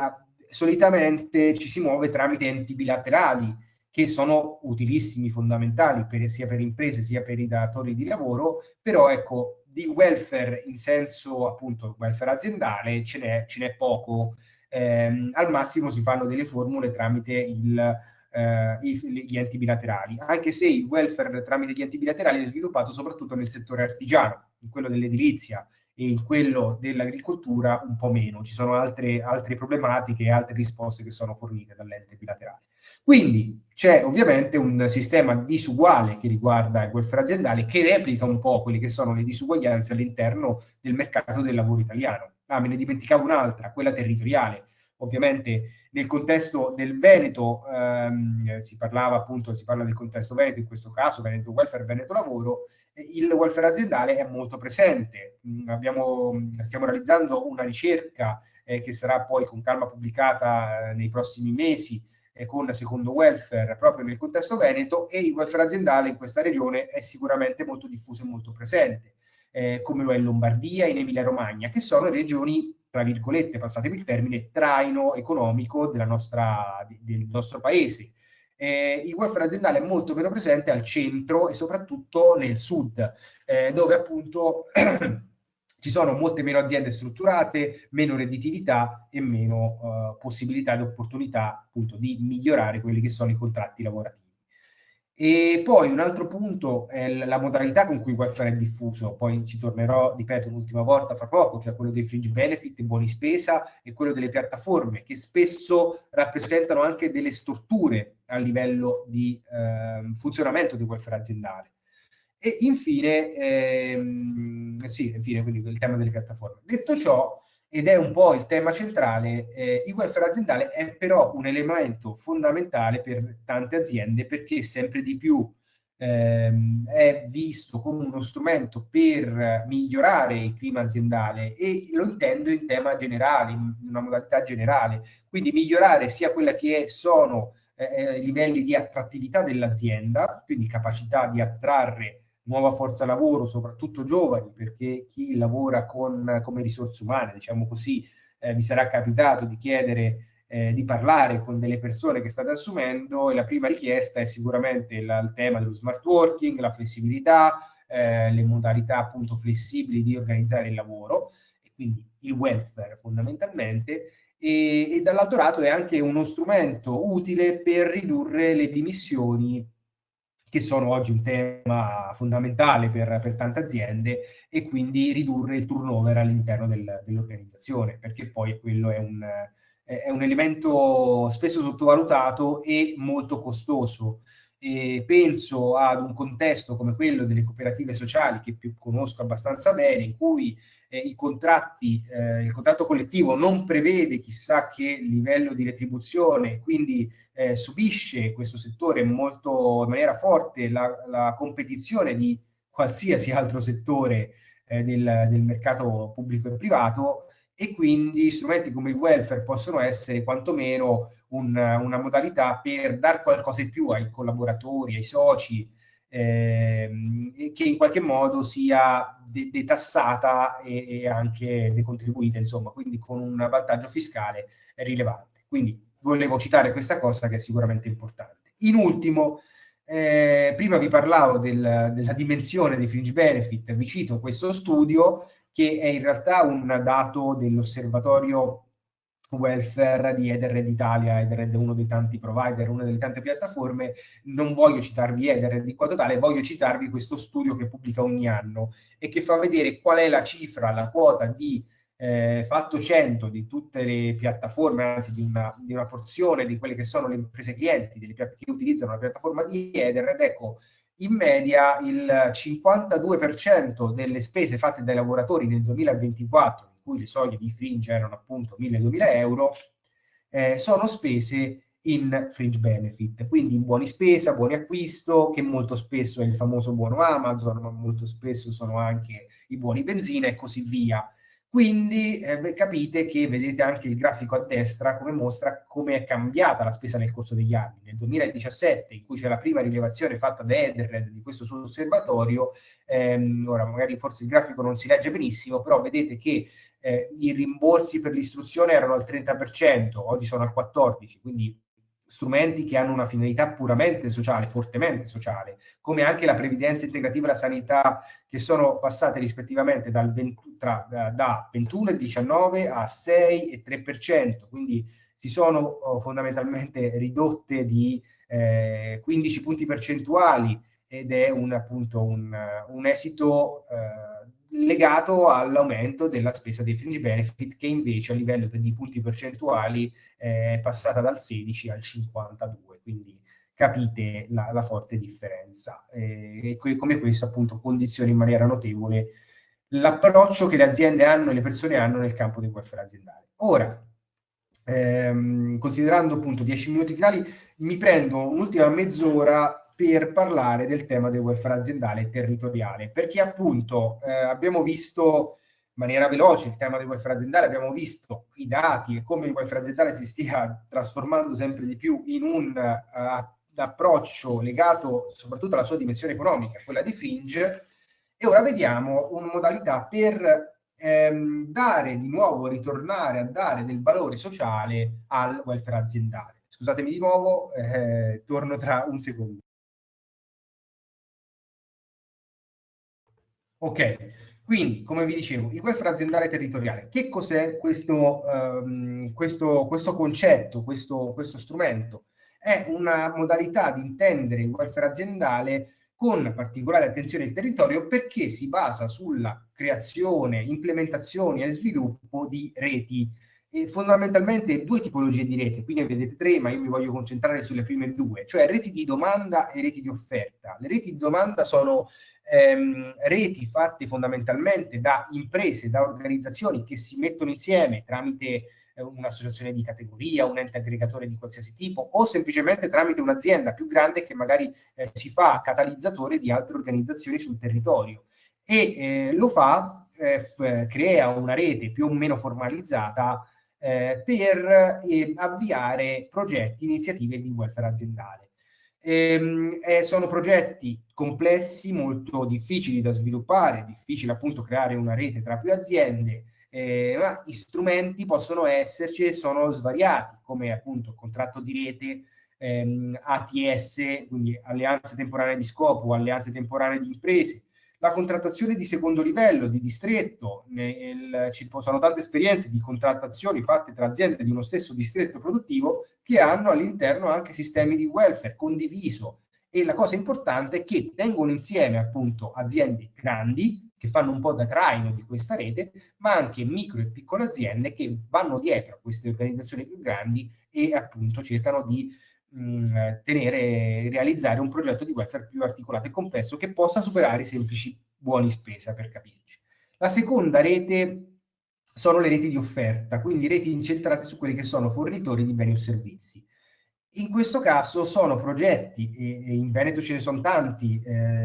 solitamente ci si muove tramite enti bilaterali che sono utilissimi, fondamentali sia per imprese sia per i datori di lavoro, però ecco, di welfare in senso appunto welfare aziendale ce n'è poco. Al massimo si fanno delle formule tramite gli enti bilaterali, anche se il welfare tramite gli enti bilaterali è sviluppato soprattutto nel settore artigiano, in quello dell'edilizia, e in quello dell'agricoltura un po' meno. Ci sono altre problematiche e altre risposte che sono fornite dall'ente bilaterale. Quindi c'è ovviamente un sistema disuguale che riguarda il welfare aziendale, che replica un po' quelle che sono le disuguaglianze all'interno del mercato del lavoro italiano. Ah, me ne dimenticavo un'altra, quella territoriale. Ovviamente nel contesto del Veneto si parla del contesto Veneto, in questo caso Veneto Welfare, Veneto Lavoro, il welfare aziendale è molto presente. Stiamo realizzando una ricerca che sarà poi con calma pubblicata nei prossimi mesi, con Secondo Welfare proprio nel contesto Veneto, e il welfare aziendale in questa regione è sicuramente molto diffuso e molto presente, come lo è in Lombardia e in Emilia Romagna, che sono regioni, tra virgolette, passatemi il termine, traino economico del nostro paese. Il welfare aziendale è molto meno presente al centro e soprattutto nel sud, dove appunto ci sono molte meno aziende strutturate, meno redditività e meno possibilità e opportunità appunto di migliorare quelli che sono i contratti lavorativi. E poi un altro punto è la modalità con cui il welfare è diffuso, poi ci tornerò, ripeto, un'ultima volta fra poco, cioè quello dei fringe benefit, buoni spesa, e quello delle piattaforme, che spesso rappresentano anche delle storture a livello di funzionamento del welfare aziendale. E infine, infine, quindi il tema delle piattaforme. Detto ciò, ed è un po' il tema centrale, il welfare aziendale è però un elemento fondamentale per tante aziende, perché sempre di più è visto come uno strumento per migliorare il clima aziendale, e lo intendo in tema generale, in una modalità generale, quindi migliorare sia quella che sono i livelli di attrattività dell'azienda, quindi capacità di attrarre nuova forza lavoro, soprattutto giovani, perché chi lavora come risorse umane, diciamo così, vi sarà capitato di chiedere, di parlare con delle persone che state assumendo, e la prima richiesta è sicuramente il tema dello smart working, la flessibilità, le modalità appunto flessibili di organizzare il lavoro, e quindi il welfare fondamentalmente. E dall'altro lato è anche uno strumento utile per ridurre le dimissioni, che sono oggi un tema fondamentale per tante aziende, e quindi ridurre il turnover all'interno dell'organizzazione, perché poi quello è un elemento spesso sottovalutato e molto costoso. E penso ad un contesto come quello delle cooperative sociali, che conosco abbastanza bene, in cui il contratto collettivo non prevede chissà che livello di retribuzione, quindi subisce questo settore in maniera forte la competizione di qualsiasi altro settore del mercato pubblico e privato, e quindi strumenti come il welfare possono essere quantomeno una modalità per dar qualcosa in più ai collaboratori, ai soci, che in qualche modo sia detassata e anche decontribuita, insomma, quindi con un vantaggio fiscale rilevante. Quindi volevo citare questa cosa, che è sicuramente importante. In ultimo, prima vi parlavo della dimensione dei fringe benefit, vi cito questo studio, che è in realtà un dato dell'osservatorio welfare di Edenred Italia. Edenred è uno dei tanti provider, una delle tante piattaforme. Non voglio citarvi Edenred in quanto tale, voglio citarvi questo studio che pubblica ogni anno e che fa vedere qual è la cifra, la quota di fatto 100 di tutte le piattaforme, anzi di una porzione di quelle che sono le imprese clienti che utilizzano la piattaforma di Edenred. Ecco, in media il 52% delle spese fatte dai lavoratori nel 2024, in cui le soglie di fringe erano appunto 1.000-2.000 euro, sono spese in fringe benefit, quindi in buoni spesa, buoni acquisto, che molto spesso è il famoso buono Amazon, ma molto spesso sono anche i buoni benzina e così via. Quindi capite che vedete anche il grafico a destra come mostra come è cambiata la spesa nel corso degli anni. Nel 2017, in cui c'è la prima rilevazione fatta da Edenred di questo suo osservatorio, ora magari forse il grafico non si legge benissimo, però vedete che i rimborsi per l'istruzione erano al 30%, oggi sono al 14%, quindi strumenti che hanno una finalità puramente sociale, fortemente sociale, come anche la previdenza integrativa e la sanità, che sono passate rispettivamente da 21 e 19 a 6 e 3%, quindi si sono fondamentalmente ridotte di 15 punti percentuali, ed è appunto un esito legato all'aumento della spesa dei fringe benefit, che invece a livello di punti percentuali è passata dal 16 al 52, quindi capite la forte differenza. E come questo appunto condiziona in maniera notevole l'approccio che le aziende hanno e le persone hanno nel campo del welfare aziendale. Ora, considerando appunto 10 minuti finali, mi prendo un'ultima mezz'ora per parlare del tema del welfare aziendale e territoriale, perché appunto abbiamo visto in maniera veloce il tema del welfare aziendale, abbiamo visto i dati e come il welfare aziendale si stia trasformando sempre di più in un approccio legato soprattutto alla sua dimensione economica, quella di fringe, e ora vediamo una modalità per dare di nuovo, ritornare a dare del valore sociale al welfare aziendale. Scusatemi di nuovo, torno tra un secondo. Ok, quindi come vi dicevo, il welfare aziendale territoriale, che cos'è questo concetto, questo strumento? È una modalità di intendere il welfare aziendale con particolare attenzione al territorio, perché si basa sulla creazione, implementazione e sviluppo di reti, e fondamentalmente due tipologie di rete, qui ne vedete tre, ma io mi voglio concentrare sulle prime due, cioè reti di domanda e reti di offerta. Le reti di domanda sono reti fatte fondamentalmente da imprese, da organizzazioni che si mettono insieme tramite un'associazione di categoria, un ente aggregatore di qualsiasi tipo, o semplicemente tramite un'azienda più grande che magari si fa catalizzatore di altre organizzazioni sul territorio, e lo fa, crea una rete più o meno formalizzata per avviare progetti, iniziative di welfare aziendale. Sono progetti complessi, molto difficili da sviluppare, difficile appunto creare una rete tra più aziende, ma gli strumenti possono esserci e sono svariati, come appunto contratto di rete, ATS, quindi alleanze temporanee di scopo, alleanze temporanee di imprese, la contrattazione di secondo livello, di distretto. Ci sono tante esperienze di contrattazioni fatte tra aziende di uno stesso distretto produttivo che hanno all'interno anche sistemi di welfare condiviso, e la cosa importante è che tengono insieme appunto aziende grandi che fanno un po' da traino di questa rete, ma anche micro e piccole aziende che vanno dietro a queste organizzazioni più grandi e appunto cercano di realizzare un progetto di welfare più articolato e complesso che possa superare i semplici buoni spesa, per capirci. La seconda rete sono le reti di offerta, quindi reti incentrate su quelli che sono fornitori di beni o servizi. In questo caso sono progetti, e in Veneto ce ne sono tanti,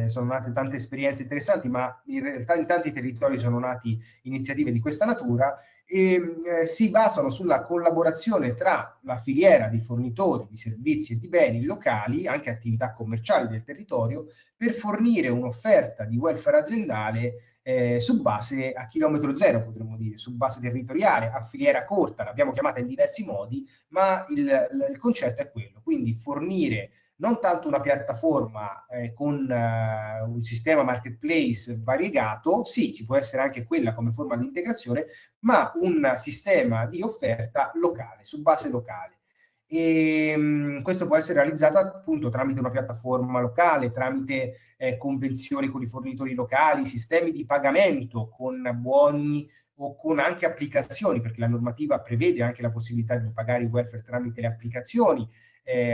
sono nate tante esperienze interessanti, ma in realtà in tanti territori sono nate iniziative di questa natura, e si basano sulla collaborazione tra la filiera di fornitori di servizi e di beni locali, anche attività commerciali del territorio, per fornire un'offerta di welfare aziendale su base a chilometro zero, potremmo dire, su base territoriale, a filiera corta, l'abbiamo chiamata in diversi modi, ma il concetto è quello, quindi fornire non tanto una piattaforma con un sistema marketplace variegato, sì, ci può essere anche quella come forma di integrazione, ma un sistema di offerta locale, su base locale. E questo può essere realizzato appunto tramite una piattaforma locale, tramite convenzioni con i fornitori locali, sistemi di pagamento con buoni o con anche applicazioni, perché la normativa prevede anche la possibilità di pagare il welfare tramite le applicazioni,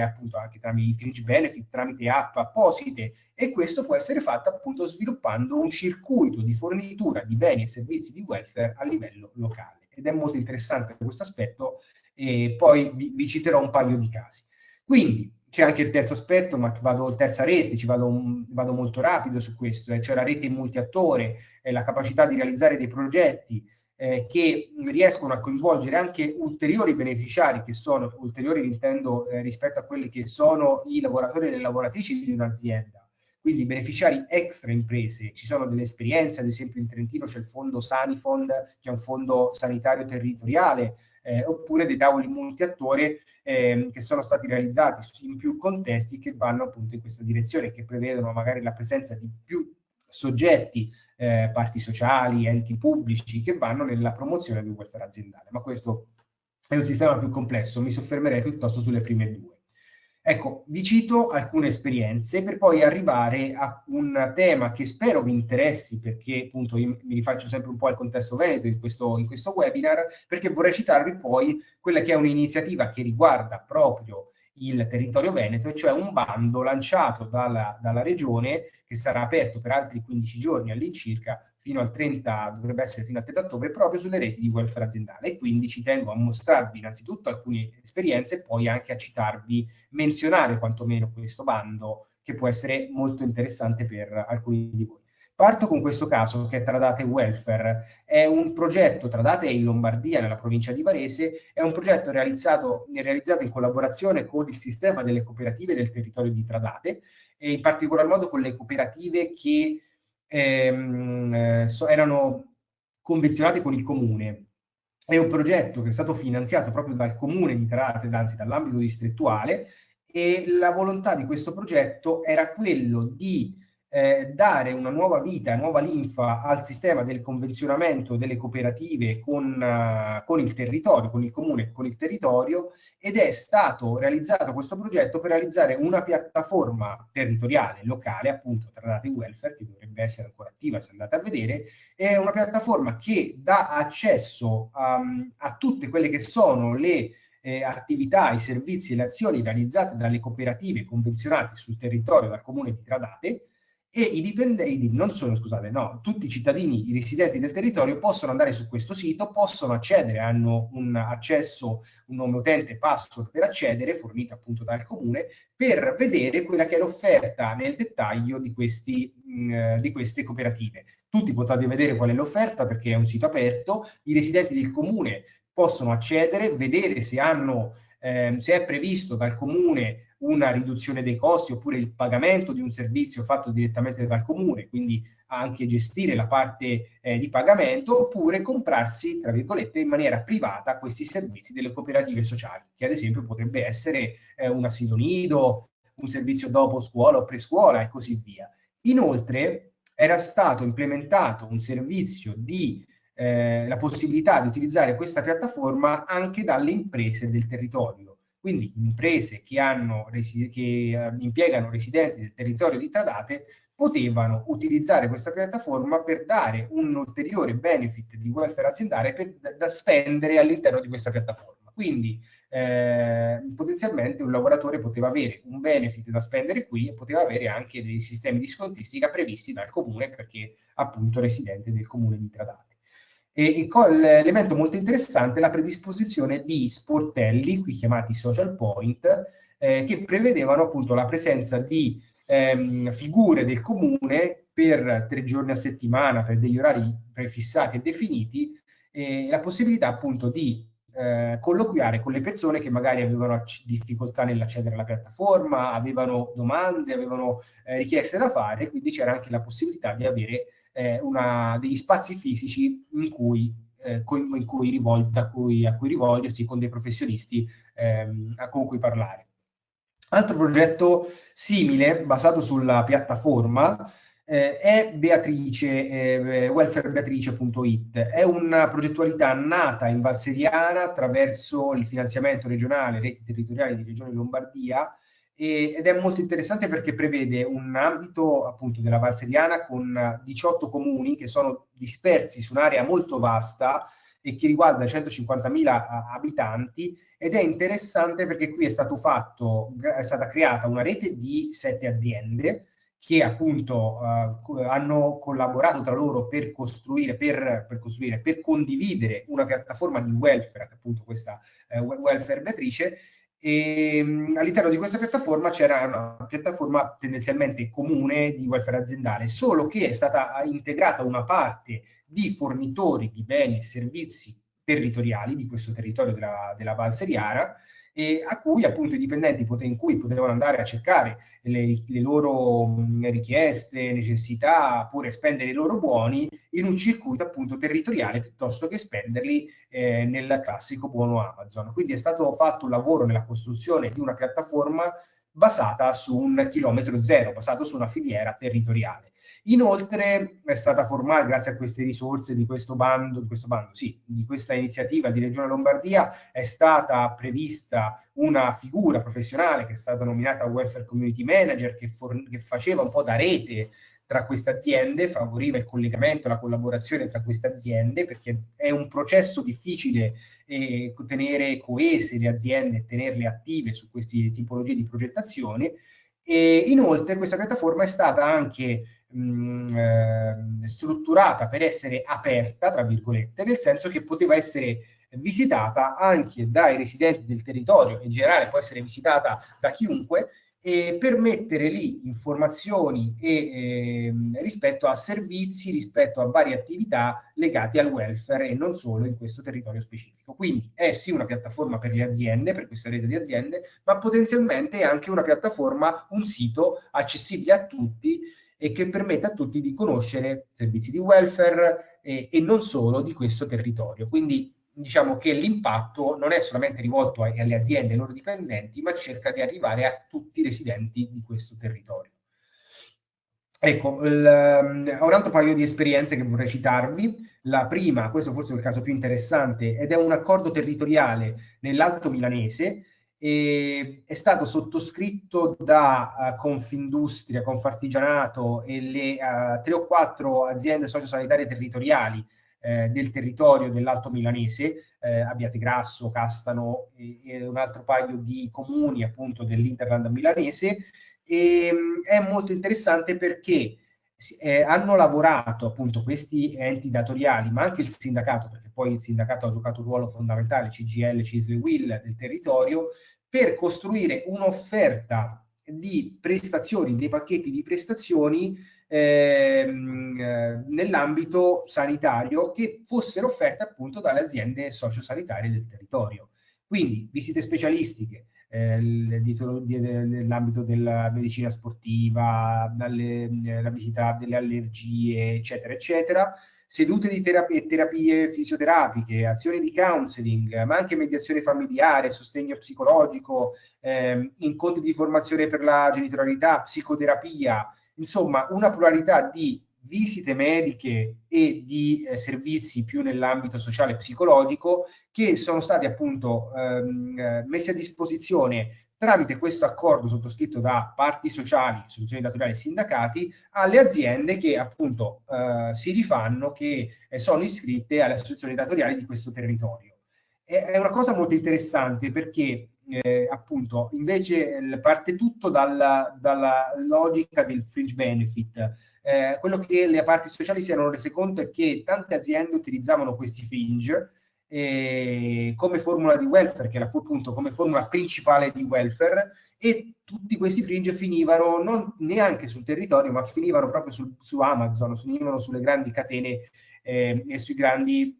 appunto anche tramite i fringe benefit, tramite app apposite, e questo può essere fatto appunto sviluppando un circuito di fornitura di beni e servizi di welfare a livello locale. Ed è molto interessante questo aspetto, e poi vi citerò un paio di casi. Quindi c'è anche il terzo aspetto, ma terza rete, vado molto rapido su questo, cioè la rete multiattore, la capacità di realizzare dei progetti che riescono a coinvolgere anche ulteriori beneficiari, che sono ulteriori, intendo, rispetto a quelli che sono i lavoratori e le lavoratrici di un'azienda, quindi beneficiari extra imprese. Ci sono delle esperienze, ad esempio in Trentino c'è il fondo Sanifond, che è un fondo sanitario territoriale, oppure dei tavoli multiattore che sono stati realizzati in più contesti, che vanno appunto in questa direzione, che prevedono magari la presenza di più soggetti, parti sociali, enti pubblici, che vanno nella promozione del welfare aziendale. Ma questo è un sistema più complesso, mi soffermerei piuttosto sulle prime due. Ecco, vi cito alcune esperienze per poi arrivare a un tema che spero vi interessi, perché appunto io mi rifaccio sempre un po' al contesto veneto in questo webinar, perché vorrei citarvi poi quella che è un'iniziativa che riguarda proprio il territorio veneto, cioè un bando lanciato dalla regione che sarà aperto per altri 15 giorni all'incirca, fino al 30, dovrebbe essere fino al 30 ottobre, proprio sulle reti di welfare aziendale. E quindi ci tengo a mostrarvi innanzitutto alcune esperienze e poi anche a citarvi, menzionare quantomeno questo bando, che può essere molto interessante per alcuni di voi. Parto con questo caso, che è Tradate Welfare. È un progetto, Tradate in Lombardia, nella provincia di Varese, è un progetto realizzato in collaborazione con il sistema delle cooperative del territorio di Tradate, e in particolar modo con le cooperative che erano convenzionate con il comune. È un progetto che è stato finanziato proprio dal comune di Tradate, anzi dall'ambito distrettuale, e la volontà di questo progetto era quello di dare una nuova vita, nuova linfa al sistema del convenzionamento delle cooperative con il territorio, con il comune, con il territorio, ed è stato realizzato questo progetto per realizzare una piattaforma territoriale, locale, appunto Tradate Welfare, che dovrebbe essere ancora attiva se andate a vedere. È una piattaforma che dà accesso a tutte quelle che sono le attività, i servizi e le azioni realizzate dalle cooperative convenzionate sul territorio dal comune di Tradate, e i dipendenti, non solo, scusate, no, tutti i cittadini, i residenti del territorio possono andare su questo sito, possono accedere, hanno un accesso, un nome utente, password per accedere, fornito appunto dal comune, per vedere quella che è l'offerta nel dettaglio di queste cooperative. Tutti potete vedere qual è l'offerta perché è un sito aperto, i residenti del comune possono accedere, vedere se è previsto dal comune una riduzione dei costi oppure il pagamento di un servizio fatto direttamente dal comune, quindi anche gestire la parte di pagamento, oppure comprarsi, tra virgolette, in maniera privata questi servizi delle cooperative sociali, che ad esempio potrebbe essere un asilo nido, un servizio dopo scuola o prescuola e così via. Inoltre era stato implementato un servizio di la possibilità di utilizzare questa piattaforma anche dalle imprese del territorio. Quindi imprese che impiegano residenti del territorio di Tradate potevano utilizzare questa piattaforma per dare un ulteriore benefit di welfare aziendale da spendere all'interno di questa piattaforma. Quindi potenzialmente un lavoratore poteva avere un benefit da spendere qui e poteva avere anche dei sistemi di scontistica previsti dal comune perché appunto residente del comune di Tradate. L'elemento molto interessante è la predisposizione di sportelli, qui chiamati social point, che prevedevano appunto la presenza di figure del comune per 3 giorni a settimana, per degli orari prefissati e definiti, e la possibilità appunto di colloquiare con le persone che magari avevano difficoltà nell'accedere alla piattaforma, avevano domande, avevano richieste da fare, quindi c'era anche la possibilità di avere degli spazi fisici a cui rivolgersi con dei professionisti con cui parlare. Altro progetto simile, basato sulla piattaforma, è Beatrice, welfarebeatrice.it. È una progettualità nata in Valseriana attraverso il finanziamento regionale, reti territoriali di Regione Lombardia, ed è molto interessante perché prevede un ambito appunto della Valseriana con 18 comuni che sono dispersi su un'area molto vasta e che riguarda 150.000 abitanti, ed è interessante perché qui è stata creata una rete di 7 aziende che appunto hanno collaborato tra loro per condividere una piattaforma di welfare, appunto questa Welfare Beatrice. E all'interno di questa piattaforma c'era una piattaforma tendenzialmente comune di welfare aziendale, solo che è stata integrata una parte di fornitori di beni e servizi territoriali di questo territorio della Valseriana, a cui appunto i dipendenti in cui potevano andare a cercare le loro richieste, necessità, oppure spendere i loro buoni in un circuito appunto territoriale piuttosto che spenderli nel classico buono Amazon. Quindi è stato fatto un lavoro nella costruzione di una piattaforma basata su un chilometro zero, basato su una filiera territoriale. Inoltre è stata formata, grazie a queste risorse di questa iniziativa di Regione Lombardia, è stata prevista una figura professionale che è stata nominata Welfare Community Manager, che faceva un po' da rete tra queste aziende, favoriva il collegamento, la collaborazione tra queste aziende, perché è un processo difficile tenere coese le aziende e tenerle attive su queste tipologie di progettazione. E inoltre questa piattaforma è stata anche strutturata per essere aperta, tra virgolette, nel senso che poteva essere visitata anche dai residenti del territorio, in generale può essere visitata da chiunque, e per mettere lì informazioni rispetto a servizi, rispetto a varie attività legate al welfare e non solo in questo territorio specifico. Quindi è sì una piattaforma per le aziende, per questa rete di aziende, ma potenzialmente è anche una piattaforma, un sito accessibile a tutti e che permette a tutti di conoscere servizi di welfare e non solo di questo territorio. Quindi diciamo che l'impatto non è solamente rivolto alle aziende e ai loro dipendenti, ma cerca di arrivare a tutti i residenti di questo territorio. Ecco, ho un altro paio di esperienze che vorrei citarvi. La prima, questo forse è il caso più interessante, ed è un accordo territoriale nell'Alto Milanese, è stato sottoscritto da Confindustria, Confartigianato e le 3 o 4 aziende sociosanitarie territoriali del territorio dell'Alto Milanese, Abbiategrasso, Castano e un altro paio di comuni appunto dell'Interland milanese. E è molto interessante perché hanno lavorato appunto questi enti datoriali, ma anche il sindacato, perché poi il sindacato ha giocato un ruolo fondamentale, CGIL, CISL e UIL del territorio, per costruire un'offerta di prestazioni, dei pacchetti di prestazioni nell'ambito sanitario che fossero offerte appunto dalle aziende sociosanitarie del territorio. Quindi visite specialistiche, nell'ambito della medicina sportiva, la visita delle allergie, eccetera, eccetera, sedute di terapie fisioterapiche, azioni di counseling, ma anche mediazione familiare, sostegno psicologico, incontri di formazione per la genitorialità, psicoterapia, insomma una pluralità di visite mediche e di servizi più nell'ambito sociale e psicologico che sono stati appunto messi a disposizione tramite questo accordo sottoscritto da parti sociali, associazioni datoriali e sindacati alle aziende che appunto si rifanno, che sono iscritte alle associazioni datoriali di questo territorio. È una cosa molto interessante perché appunto invece parte tutto dalla logica del fringe benefit. Quello che le parti sociali si erano rese conto è che tante aziende utilizzavano questi fringe come formula di welfare, che era appunto come formula principale di welfare, e tutti questi fringe finivano non neanche sul territorio, ma finivano proprio su Amazon, finivano sulle grandi catene e sui grandi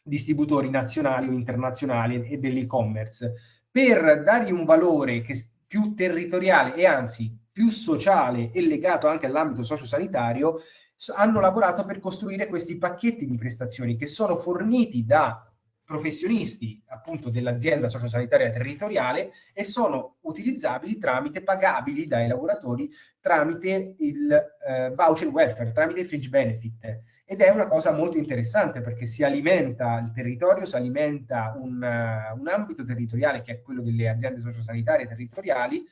distributori nazionali o internazionali e dell'e-commerce, per dargli un valore che più territoriale e anzi più sociale e legato anche all'ambito sociosanitario. Hanno lavorato per costruire questi pacchetti di prestazioni che sono forniti da professionisti appunto dell'azienda sociosanitaria territoriale e sono utilizzabili pagabili dai lavoratori tramite il voucher welfare, tramite il fringe benefit. Ed è una cosa molto interessante perché si alimenta il territorio, si alimenta un ambito territoriale che è quello delle aziende sociosanitarie territoriali,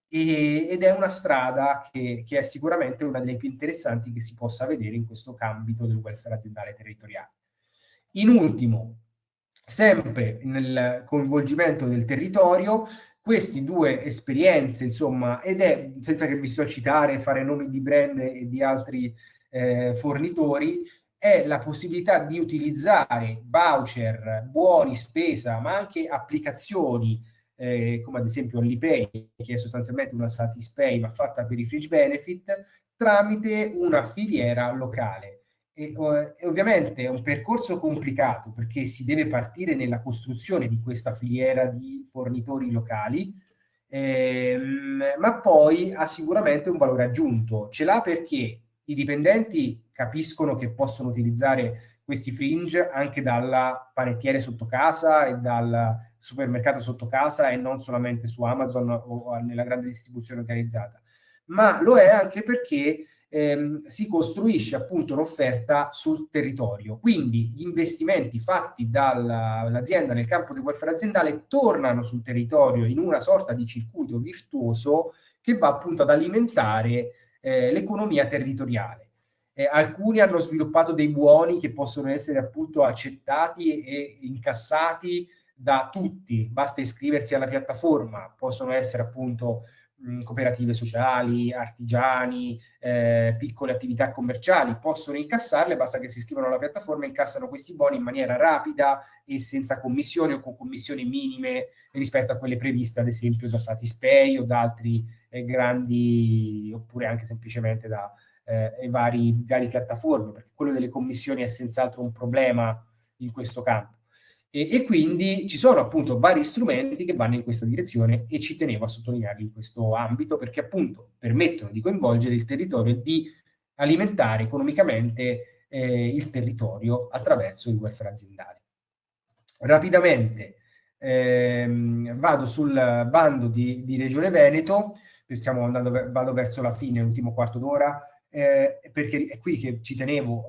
ed è una strada che è sicuramente una delle più interessanti che si possa vedere in questo ambito del welfare aziendale territoriale. In ultimo, sempre nel coinvolgimento del territorio, queste due esperienze, insomma, ed è, senza che vi sto a citare, fare nomi di brand e di altri fornitori, è la possibilità di utilizzare voucher, buoni spesa, ma anche applicazioni come ad esempio l'ePay, che è sostanzialmente una Satispay ma fatta per i fringe benefit, tramite una filiera locale. E ovviamente è un percorso complicato perché si deve partire nella costruzione di questa filiera di fornitori locali, ma poi ha sicuramente un valore aggiunto. Ce l'ha perché i dipendenti capiscono che possono utilizzare questi fringe anche dalla panettiere sotto casa e supermercato sotto casa e non solamente su Amazon o nella grande distribuzione organizzata, ma lo è anche perché si costruisce appunto un'offerta sul territorio. Quindi gli investimenti fatti dall'azienda nel campo del welfare aziendale tornano sul territorio in una sorta di circuito virtuoso che va appunto ad alimentare l'economia territoriale. Alcuni hanno sviluppato dei buoni che possono essere appunto accettati e incassati da tutti, basta iscriversi alla piattaforma, possono essere appunto cooperative sociali, artigiani, piccole attività commerciali, possono incassarle, basta che si iscrivano alla piattaforma e incassano questi buoni in maniera rapida e senza commissioni o con commissioni minime rispetto a quelle previste ad esempio da Satispay o da altri grandi, oppure anche semplicemente da varie piattaforme, perché quello delle commissioni è senz'altro un problema in questo campo. E quindi ci sono appunto vari strumenti che vanno in questa direzione e ci tenevo a sottolinearli in questo ambito perché appunto permettono di coinvolgere il territorio e di alimentare economicamente il territorio attraverso il welfare aziendale. Rapidamente vado sul bando di Regione Veneto, vado verso la fine, l'ultimo quarto d'ora, perché è qui che ci tenevo,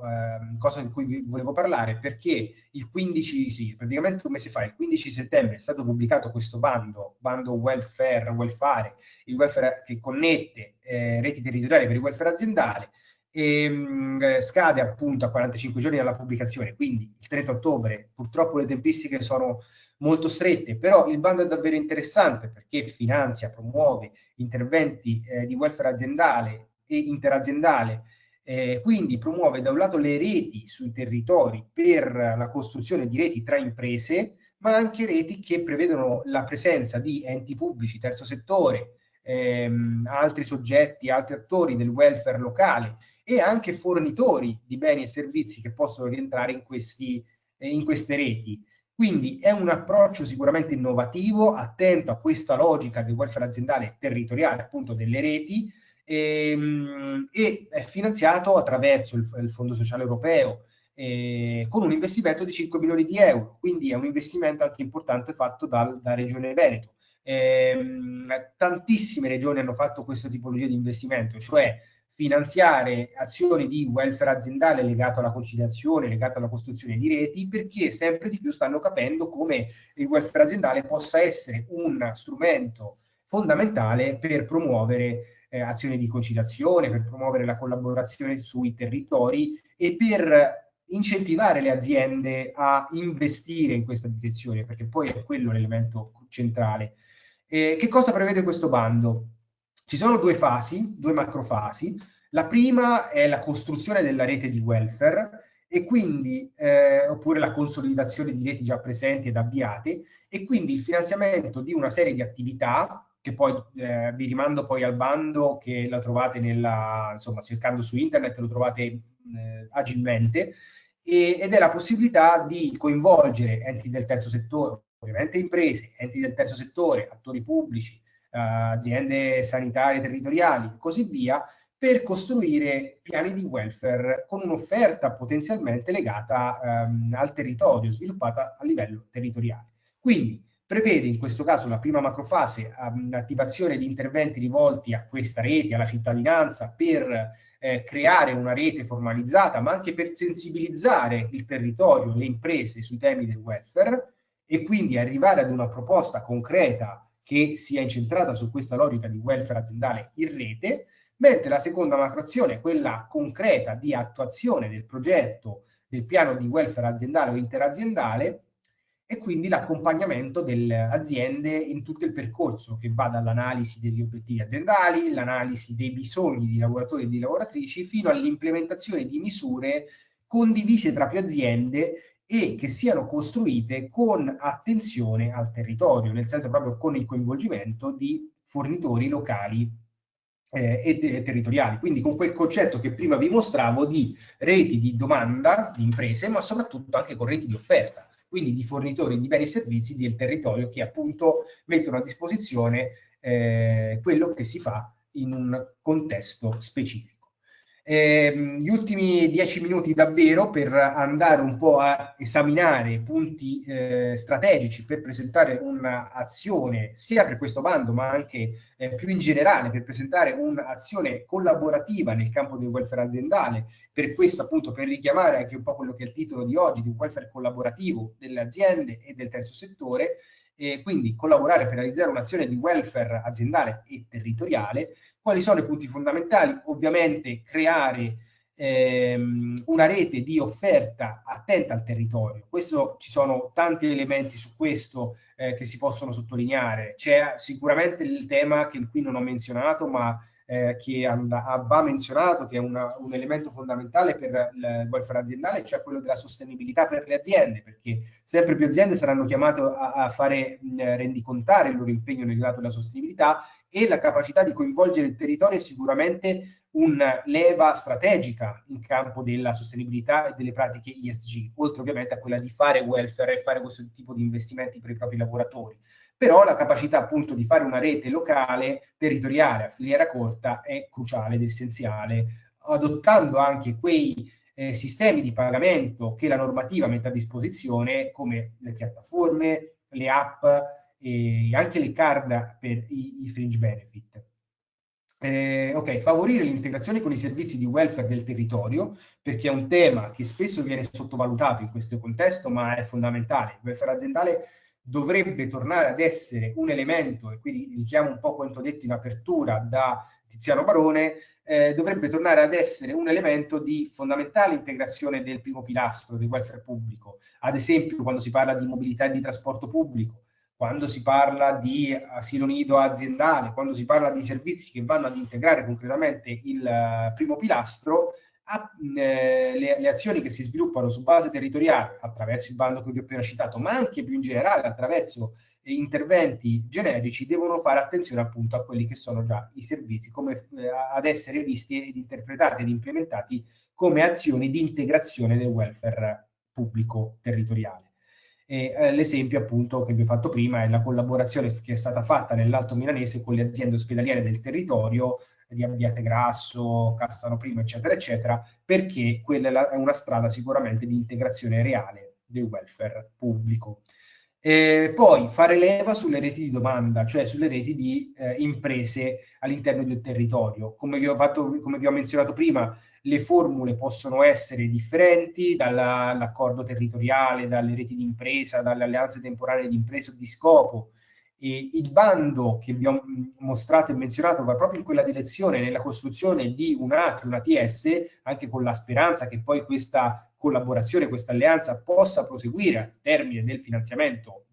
cosa di cui vi volevo parlare, perché il 15, sì, praticamente un mese fa, il 15 settembre è stato pubblicato questo bando welfare, il welfare che connette reti territoriali per il welfare aziendale, e scade appunto a 45 giorni dalla pubblicazione, quindi il 30 ottobre. Purtroppo le tempistiche sono molto strette, però il bando è davvero interessante perché finanzia, promuove interventi di welfare aziendale e interaziendale, quindi promuove da un lato le reti sui territori per la costruzione di reti tra imprese, ma anche reti che prevedono la presenza di enti pubblici, terzo settore, altri soggetti, altri attori del welfare locale e anche fornitori di beni e servizi che possono rientrare in queste reti. Quindi è un approccio sicuramente innovativo, attento a questa logica del welfare aziendale territoriale, appunto delle reti, e è finanziato attraverso il Fondo Sociale Europeo, con un investimento di 5 milioni di euro, quindi è un investimento anche importante fatto da Regione Veneto. Tantissime regioni hanno fatto questa tipologia di investimento, cioè finanziare azioni di welfare aziendale legato alla conciliazione, legato alla costruzione di reti, perché sempre di più stanno capendo come il welfare aziendale possa essere un strumento fondamentale per promuovere azioni di conciliazione, per promuovere la collaborazione sui territori e per incentivare le aziende a investire in questa direzione, perché poi è quello l'elemento centrale. Che cosa prevede questo bando? Ci sono due macrofasi. La prima è la costruzione della rete di welfare e quindi oppure la consolidazione di reti già presenti ed avviate, e quindi il finanziamento di una serie di attività che poi vi rimando poi al bando, che la trovate insomma, cercando su internet lo trovate agilmente, ed è la possibilità di coinvolgere enti del terzo settore, ovviamente imprese, enti del terzo settore, attori pubblici, aziende sanitarie territoriali e così via, per costruire piani di welfare con un'offerta potenzialmente legata al territorio, sviluppata a livello territoriale. Quindi prevede in questo caso la prima macrofase attivazione di interventi rivolti a questa rete, alla cittadinanza, per creare una rete formalizzata, ma anche per sensibilizzare il territorio, le imprese sui temi del welfare, e quindi arrivare ad una proposta concreta che sia incentrata su questa logica di welfare aziendale in rete, mentre la seconda macroazione, quella concreta di attuazione del progetto del piano di welfare aziendale o interaziendale, e quindi l'accompagnamento delle aziende in tutto il percorso, che va dall'analisi degli obiettivi aziendali, l'analisi dei bisogni di lavoratori e di lavoratrici, fino all'implementazione di misure condivise tra più aziende e che siano costruite con attenzione al territorio, nel senso proprio con il coinvolgimento di fornitori locali e territoriali, quindi con quel concetto che prima vi mostravo di reti di domanda di imprese, ma soprattutto anche con reti di offerta, quindi di fornitori di beni e servizi del territorio che appunto mettono a disposizione quello che si fa in un contesto specifico. Gli ultimi 10 minuti davvero per andare un po' a esaminare punti strategici per presentare un'azione sia per questo bando ma anche più in generale per presentare un'azione collaborativa nel campo del welfare aziendale. Per questo appunto per richiamare anche un po' quello che è il titolo di oggi, di un welfare collaborativo delle aziende e del terzo settore, e quindi collaborare per realizzare un'azione di welfare aziendale e territoriale. Quali sono i punti fondamentali? Ovviamente creare una rete di offerta attenta al territorio. Ci sono tanti elementi su questo che si possono sottolineare. C'è sicuramente il tema che qui non ho menzionato, ma che va menzionato, che è un elemento fondamentale per il welfare aziendale, cioè quello della sostenibilità per le aziende, perché sempre più aziende saranno chiamate a fare rendicontare il loro impegno nel lato della sostenibilità, e la capacità di coinvolgere il territorio è sicuramente una leva strategica in campo della sostenibilità e delle pratiche ESG, oltre ovviamente a quella di fare welfare e fare questo tipo di investimenti per i propri lavoratori. Però la capacità appunto di fare una rete locale, territoriale, a filiera corta è cruciale ed essenziale, adottando anche quei sistemi di pagamento che la normativa mette a disposizione, come le piattaforme, le app e anche le card per i fringe benefit. Ok, favorire l'integrazione con i servizi di welfare del territorio, perché è un tema che spesso viene sottovalutato in questo contesto, ma è fondamentale. Il welfare aziendale dovrebbe tornare ad essere un elemento, e qui richiamo un po' quanto detto in apertura da Tiziano Barone, dovrebbe tornare ad essere un elemento di fondamentale integrazione del primo pilastro del welfare pubblico. Ad esempio, quando si parla di mobilità e di trasporto pubblico, quando si parla di asilo nido aziendale, quando si parla di servizi che vanno ad integrare concretamente il primo pilastro, le azioni che si sviluppano su base territoriale attraverso il bando che vi ho appena citato, ma anche più in generale attraverso interventi generici, devono fare attenzione appunto a quelli che sono già i servizi, come ad essere visti ed interpretati ed implementati come azioni di integrazione del welfare pubblico territoriale. L'esempio appunto che vi ho fatto prima è la collaborazione che è stata fatta nell'Alto Milanese con le aziende ospedaliere del territorio di Abbiategrasso, Cassano Primo, eccetera, eccetera, perché quella è una strada sicuramente di integrazione reale del welfare pubblico. Poi fare leva sulle reti di domanda, cioè sulle reti di imprese all'interno del territorio. Come vi ho menzionato prima, le formule possono essere differenti dall'accordo territoriale, dalle reti di impresa, dalle alleanze temporanee di impresa o di scopo. E il bando che vi ho mostrato e menzionato va proprio in quella direzione, nella costruzione di una ATS, anche con la speranza che poi questa collaborazione, questa alleanza possa proseguire al termine del finanziamento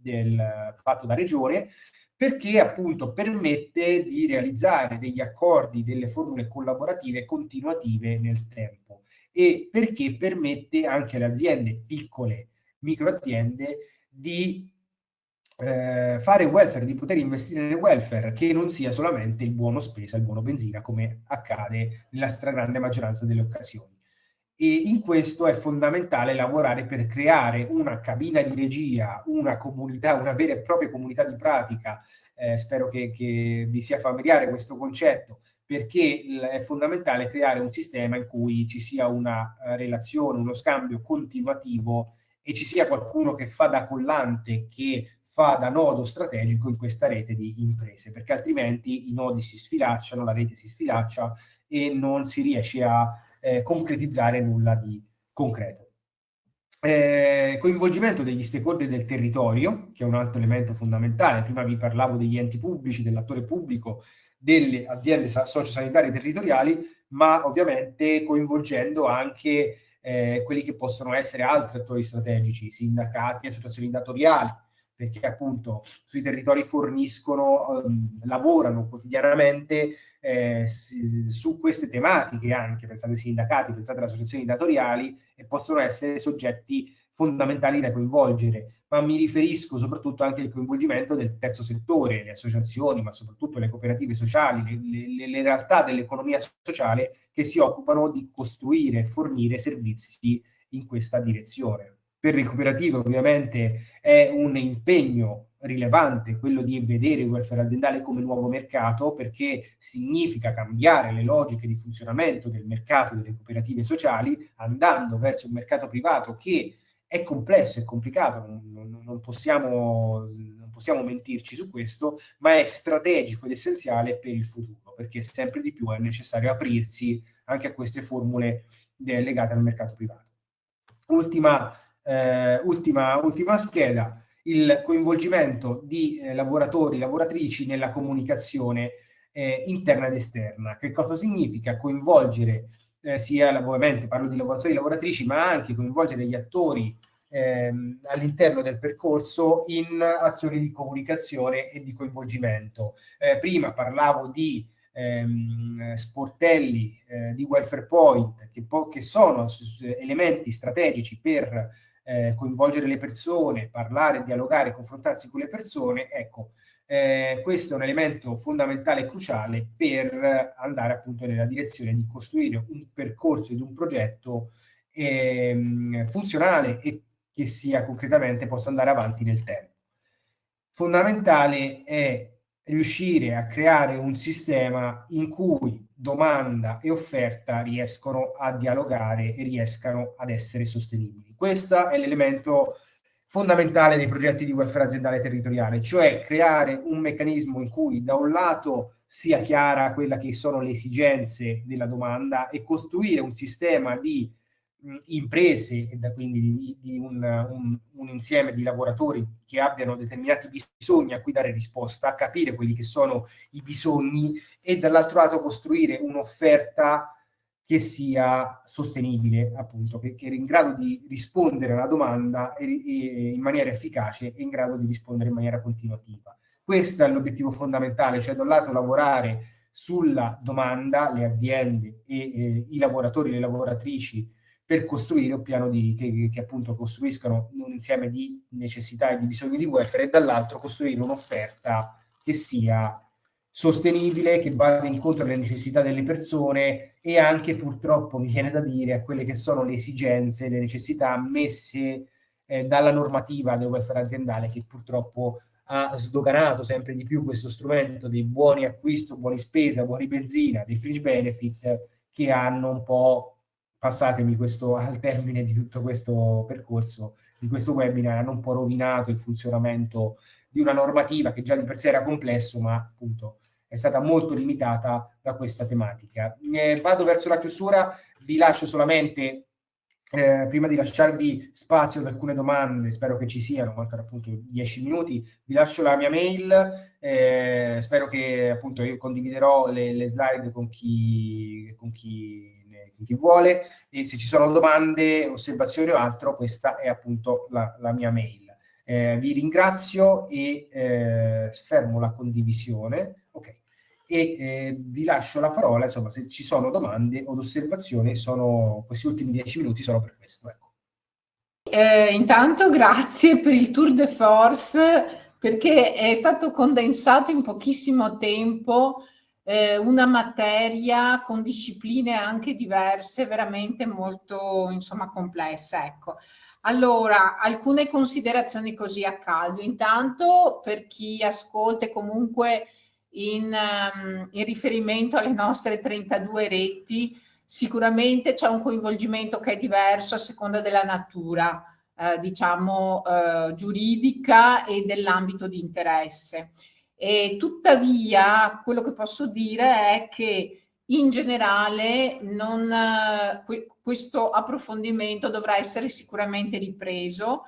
fatto da Regione, perché appunto permette di realizzare degli accordi, delle formule collaborative continuative nel tempo, e perché permette anche alle aziende piccole, microaziende, di fare welfare, di poter investire nel welfare, che non sia solamente il buono spesa, il buono benzina, come accade nella stragrande maggioranza delle occasioni. E in questo è fondamentale lavorare per creare una cabina di regia, una comunità, una vera e propria comunità di pratica. Spero che vi sia familiare questo concetto, perché è fondamentale creare un sistema in cui ci sia una relazione, uno scambio continuativo, e ci sia qualcuno che fa da collante, che fa da nodo strategico in questa rete di imprese, perché altrimenti i nodi si sfilacciano, la rete si sfilaccia e non si riesce a concretizzare nulla di concreto. Coinvolgimento degli stakeholder del territorio, che è un altro elemento fondamentale. Prima vi parlavo degli enti pubblici, dell'attore pubblico, delle aziende sociosanitarie territoriali, ma ovviamente coinvolgendo anche quelli che possono essere altri attori strategici, sindacati, associazioni datoriali, perché appunto sui territori forniscono, lavorano quotidianamente su queste tematiche, anche pensate ai sindacati, pensate alle associazioni datoriali, e possono essere soggetti fondamentali da coinvolgere, ma mi riferisco soprattutto anche al coinvolgimento del terzo settore, le associazioni, ma soprattutto le cooperative sociali, le realtà dell'economia sociale che si occupano di costruire e fornire servizi in questa direzione. Per le cooperative ovviamente è un impegno rilevante quello di vedere il welfare aziendale come nuovo mercato, perché significa cambiare le logiche di funzionamento del mercato delle cooperative sociali, andando verso un mercato privato che è complesso, è complicato, non possiamo mentirci su questo, ma è strategico ed essenziale per il futuro, perché sempre di più è necessario aprirsi anche a queste formule legate al mercato privato. Ultima scheda, il coinvolgimento di lavoratori e lavoratrici nella comunicazione interna ed esterna. Che cosa significa? Coinvolgere sia, ovviamente parlo di lavoratori e lavoratrici, ma anche coinvolgere gli attori all'interno del percorso in azioni di comunicazione e di coinvolgimento. Prima parlavo di sportelli di welfare point che sono elementi strategici per coinvolgere le persone, parlare, dialogare, confrontarsi con le persone. Ecco, questo è un elemento fondamentale e cruciale per andare appunto nella direzione di costruire un percorso ed un progetto funzionale e che sia concretamente possa andare avanti nel tempo. Fondamentale è riuscire a creare un sistema in cui domanda e offerta riescono a dialogare e riescano ad essere sostenibili. Questo è l'elemento fondamentale dei progetti di welfare aziendale territoriale, cioè creare un meccanismo in cui da un lato sia chiara quella che sono le esigenze della domanda e costruire un sistema di imprese e da quindi di un insieme di lavoratori che abbiano determinati bisogni a cui dare risposta, capire quelli che sono i bisogni e dall'altro lato costruire un'offerta che sia sostenibile, appunto, che è in grado di rispondere alla domanda in maniera efficace e in grado di rispondere in maniera continuativa. Questo è l'obiettivo fondamentale, cioè da un lato lavorare sulla domanda, le aziende e i lavoratori e le lavoratrici per costruire un piano che appunto costruiscano un insieme di necessità e di bisogni di welfare e dall'altro costruire un'offerta che sia sostenibile, che vada incontro alle necessità delle persone e anche purtroppo mi viene da dire a quelle che sono le esigenze, le necessità messe dalla normativa del welfare aziendale che purtroppo ha sdoganato sempre di più questo strumento dei buoni acquisto, buoni spesa, buoni benzina, dei fringe benefit che hanno un po', passatemi questo al termine di tutto questo percorso, di questo webinar, hanno un po' rovinato il funzionamento di una normativa che già di per sé era complesso, ma appunto è stata molto limitata da questa tematica. Vado verso la chiusura, vi lascio solamente, prima di lasciarvi spazio ad alcune domande, spero che ci siano, mancano appunto 10 minuti, vi lascio la mia mail, spero che appunto io condividerò le slide con chi vuole e se ci sono domande, osservazioni o altro, questa è appunto la mia mail. Vi ringrazio e fermo la condivisione. Ok. E vi lascio la parola, insomma, se ci sono domande o osservazioni, questi ultimi 10 minuti sono per questo. Ecco. Intanto grazie per il tour de force, perché è stato condensato in pochissimo tempo una materia con discipline anche diverse, veramente molto, insomma, complessa. Ecco. Allora, alcune considerazioni così a caldo. Intanto, per chi ascolta comunque in riferimento alle nostre 32 reti, sicuramente c'è un coinvolgimento che è diverso a seconda della natura, diciamo, giuridica e dell'ambito di interesse. E tuttavia, quello che posso dire è che in generale questo approfondimento dovrà essere sicuramente ripreso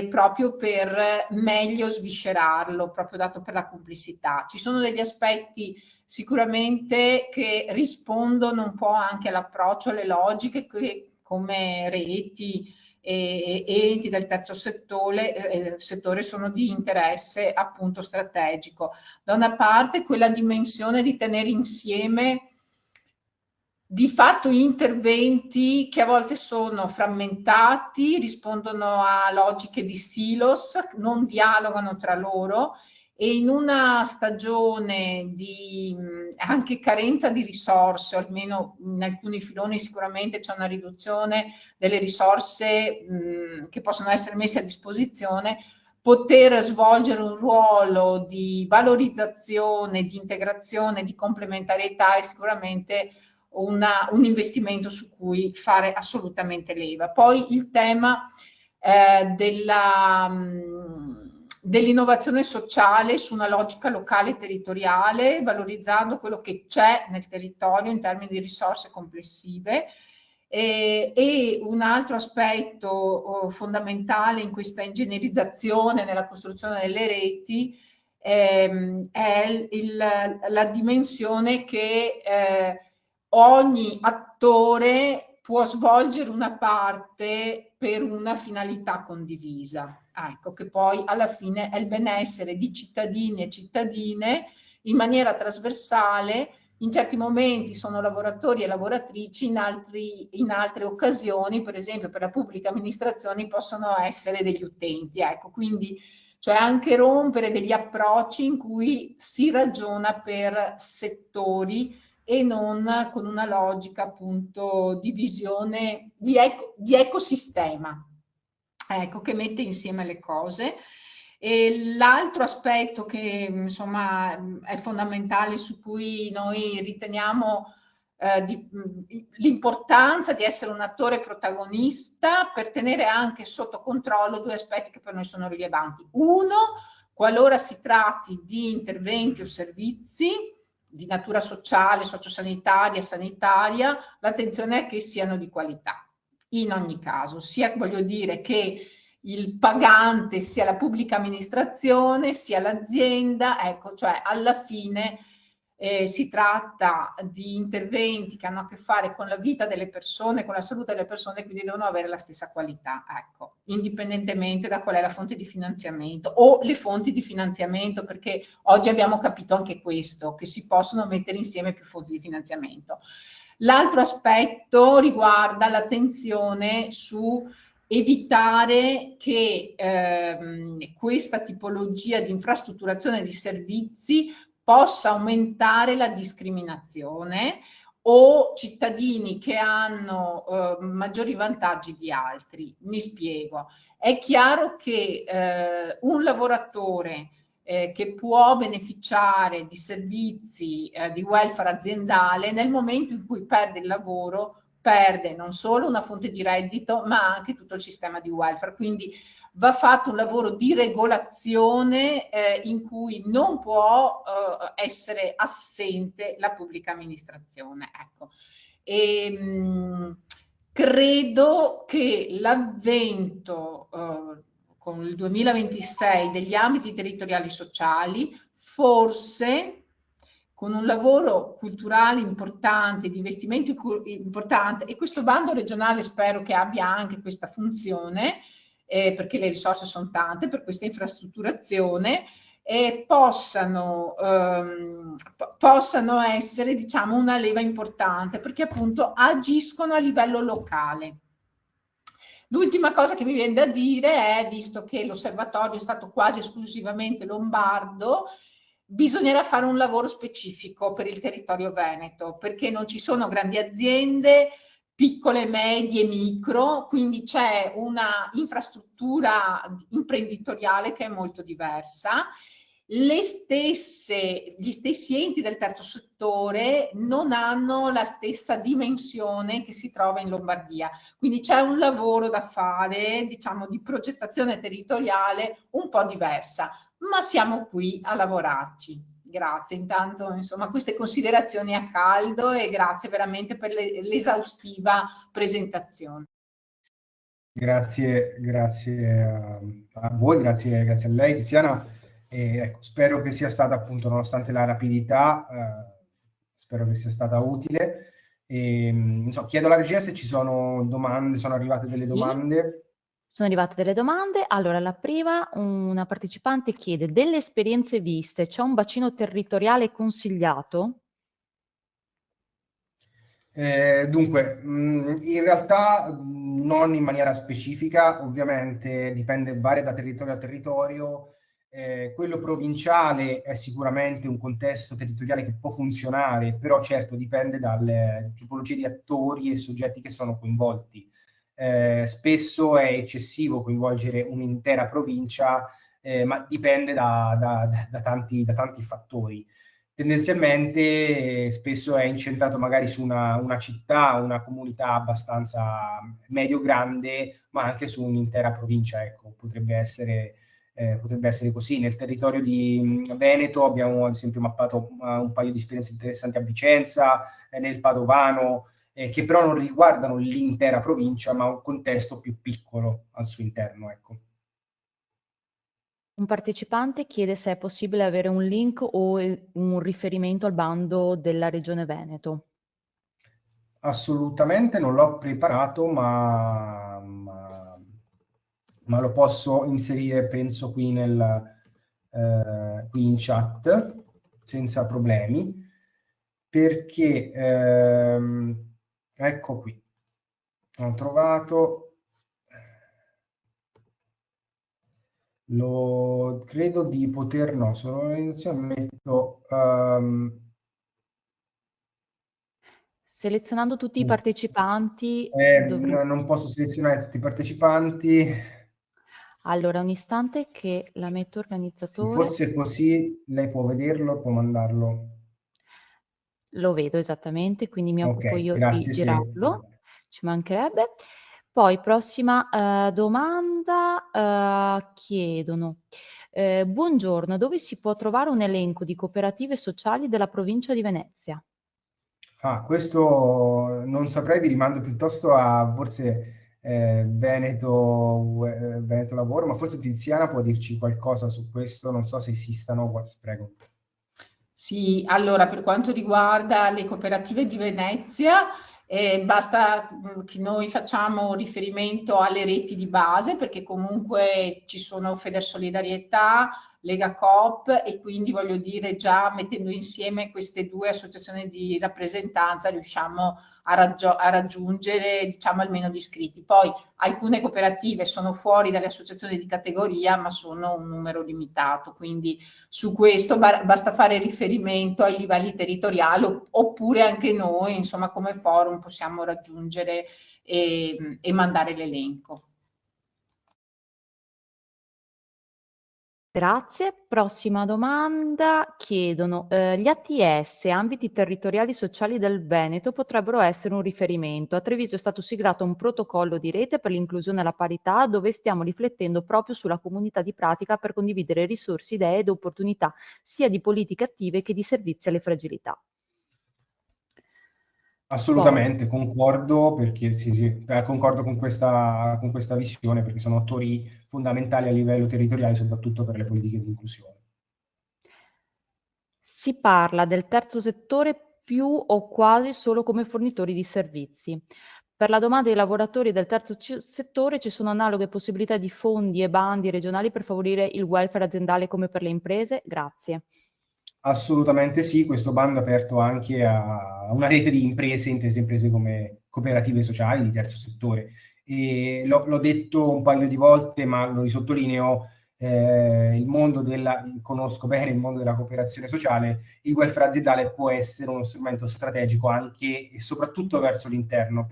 proprio per meglio sviscerarlo, proprio dato per la complessità. Ci sono degli aspetti sicuramente che rispondono un po' anche all'approccio, alle logiche che come reti e enti del terzo settore sono di interesse appunto strategico. Da una parte quella dimensione di tenere insieme di fatto interventi che a volte sono frammentati, rispondono a logiche di silos, non dialogano tra loro e in una stagione di anche carenza di risorse, o almeno in alcuni filoni sicuramente c'è una riduzione delle risorse che possono essere messe a disposizione, poter svolgere un ruolo di valorizzazione, di integrazione, di complementarietà è sicuramente un investimento su cui fare assolutamente leva. Poi il tema dell'innovazione sociale su una logica locale e territoriale, valorizzando quello che c'è nel territorio in termini di risorse complessive. E un altro aspetto fondamentale in questa ingegnerizzazione nella costruzione delle reti è la dimensione che ogni attore può svolgere una parte per una finalità condivisa. Ecco, che poi alla fine è il benessere di cittadini e cittadine in maniera trasversale. In certi momenti sono lavoratori e lavoratrici, in altre occasioni, per esempio per la pubblica amministrazione, possono essere degli utenti. Ecco, quindi cioè anche rompere degli approcci in cui si ragiona per settori e non con una logica appunto di visione di ecosistema, ecco, che mette insieme le cose. E l'altro aspetto che insomma è fondamentale, su cui noi riteniamo l'importanza di essere un attore protagonista per tenere anche sotto controllo due aspetti che per noi sono rilevanti. Uno, qualora si tratti di interventi o servizi di natura sociale, sociosanitaria, sanitaria, l'attenzione è che siano di qualità, in ogni caso, sia voglio dire che il pagante sia la pubblica amministrazione, sia l'azienda, ecco, cioè alla fine si tratta di interventi che hanno a che fare con la vita delle persone, con la salute delle persone, quindi devono avere la stessa qualità, ecco, indipendentemente da qual è la fonte di finanziamento o le fonti di finanziamento, perché oggi abbiamo capito anche questo, che si possono mettere insieme più fonti di finanziamento. L'altro aspetto riguarda l'attenzione su evitare che questa tipologia di infrastrutturazione di servizi possa aumentare la discriminazione o cittadini che hanno maggiori vantaggi di altri. Mi spiego. È chiaro che un lavoratore che può beneficiare di servizi di welfare aziendale nel momento in cui perde il lavoro, perde non solo una fonte di reddito, ma anche tutto il sistema di welfare. Quindi va fatto un lavoro di regolazione in cui non può essere assente la pubblica amministrazione. Ecco. Credo che l'avvento con il 2026 degli ambiti territoriali sociali, forse con un lavoro culturale importante, di investimento importante, e questo bando regionale spero che abbia anche questa funzione, perché le risorse sono tante per questa infrastrutturazione, possano essere, diciamo, una leva importante, perché appunto agiscono a livello locale. L'ultima cosa che mi viene da dire è, visto che l'osservatorio è stato quasi esclusivamente lombardo, bisognerà fare un lavoro specifico per il territorio veneto, perché non ci sono grandi aziende, piccole, medie, micro, quindi c'è una infrastruttura imprenditoriale che è molto diversa. Gli stessi enti del terzo settore non hanno la stessa dimensione che si trova in Lombardia, quindi c'è un lavoro da fare, diciamo, di progettazione territoriale un po' diversa, ma siamo qui a lavorarci. Grazie, intanto insomma queste considerazioni a caldo e grazie veramente per l'esaustiva presentazione. Grazie a voi, grazie a lei Tiziana. Ecco, spero che sia stata, appunto, nonostante la rapidità, spero che sia stata utile. Chiedo alla regia se ci sono domande, sono arrivate delle domande. Sono arrivate delle domande. Allora, la prima, una partecipante chiede: delle esperienze viste, c'è un bacino territoriale consigliato? Dunque, in realtà non in maniera specifica, ovviamente dipende, varia da territorio a territorio. quello provinciale è sicuramente un contesto territoriale che può funzionare, però certo dipende dalle tipologie di attori e soggetti che sono coinvolti. Spesso è eccessivo coinvolgere un'intera provincia, ma dipende da tanti fattori. Tendenzialmente spesso è incentrato magari su una città, una comunità abbastanza medio-grande, ma anche su un'intera provincia, ecco, potrebbe essere così. Nel territorio di Veneto abbiamo ad esempio mappato un paio di esperienze interessanti a Vicenza, nel Padovano, che però non riguardano l'intera provincia, ma un contesto più piccolo al suo interno, ecco. Un partecipante chiede se è possibile avere un link o un riferimento al bando della Regione Veneto. Assolutamente non l'ho preparato, ma lo posso inserire, penso, qui in chat, senza problemi, perché, ecco qui, ho trovato, credo di poter, no, sull'organizzazione metto... Selezionando tutti i partecipanti, non posso selezionare tutti i partecipanti. Allora, un istante che la metto organizzatore. Se fosse così, lei può vederlo, può mandarlo. Lo vedo esattamente, quindi mi occupo io grazie, di girarlo, ci mancherebbe. Poi, prossima domanda, chiedono, buongiorno, dove si può trovare un elenco di cooperative sociali della provincia di Venezia? Questo non saprei, vi rimando piuttosto a forse Veneto Lavoro, ma forse Tiziana può dirci qualcosa su questo, non so se esistano, prego. Sì, allora per quanto riguarda le cooperative di Venezia, basta che noi facciamo riferimento alle reti di base, perché comunque ci sono Federsolidarietà, Lega Coop, e quindi voglio dire, già mettendo insieme queste due associazioni di rappresentanza riusciamo a raggiungere, diciamo, almeno gli iscritti. Poi alcune cooperative sono fuori dalle associazioni di categoria, ma sono un numero limitato, quindi su questo basta fare riferimento ai livelli territoriali, oppure anche noi, insomma, come forum possiamo raggiungere e mandare l'elenco. Grazie. Prossima domanda. Chiedono, gli ATS, ambiti territoriali sociali del Veneto, potrebbero essere un riferimento. A Treviso è stato siglato un protocollo di rete per l'inclusione e la parità, dove stiamo riflettendo proprio sulla comunità di pratica per condividere risorse, idee ed opportunità, sia di politiche attive che di servizi alle fragilità. Assolutamente, concordo, perché sì, concordo con questa visione, perché sono attori fondamentali a livello territoriale, soprattutto per le politiche di inclusione. Si parla del terzo settore più o quasi solo come fornitori di servizi. Per la domanda dei lavoratori del terzo settore ci sono analoghe possibilità di fondi e bandi regionali per favorire il welfare aziendale come per le imprese? Grazie. Assolutamente sì, questo bando è aperto anche a una rete di imprese, intese imprese come cooperative sociali di terzo settore. E l'ho detto un paio di volte, ma lo risottolineo, conosco bene il mondo della cooperazione sociale, il welfare aziendale può essere uno strumento strategico anche e soprattutto verso l'interno,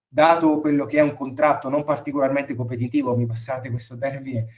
dato quello che è un contratto non particolarmente competitivo, mi passate questo termine,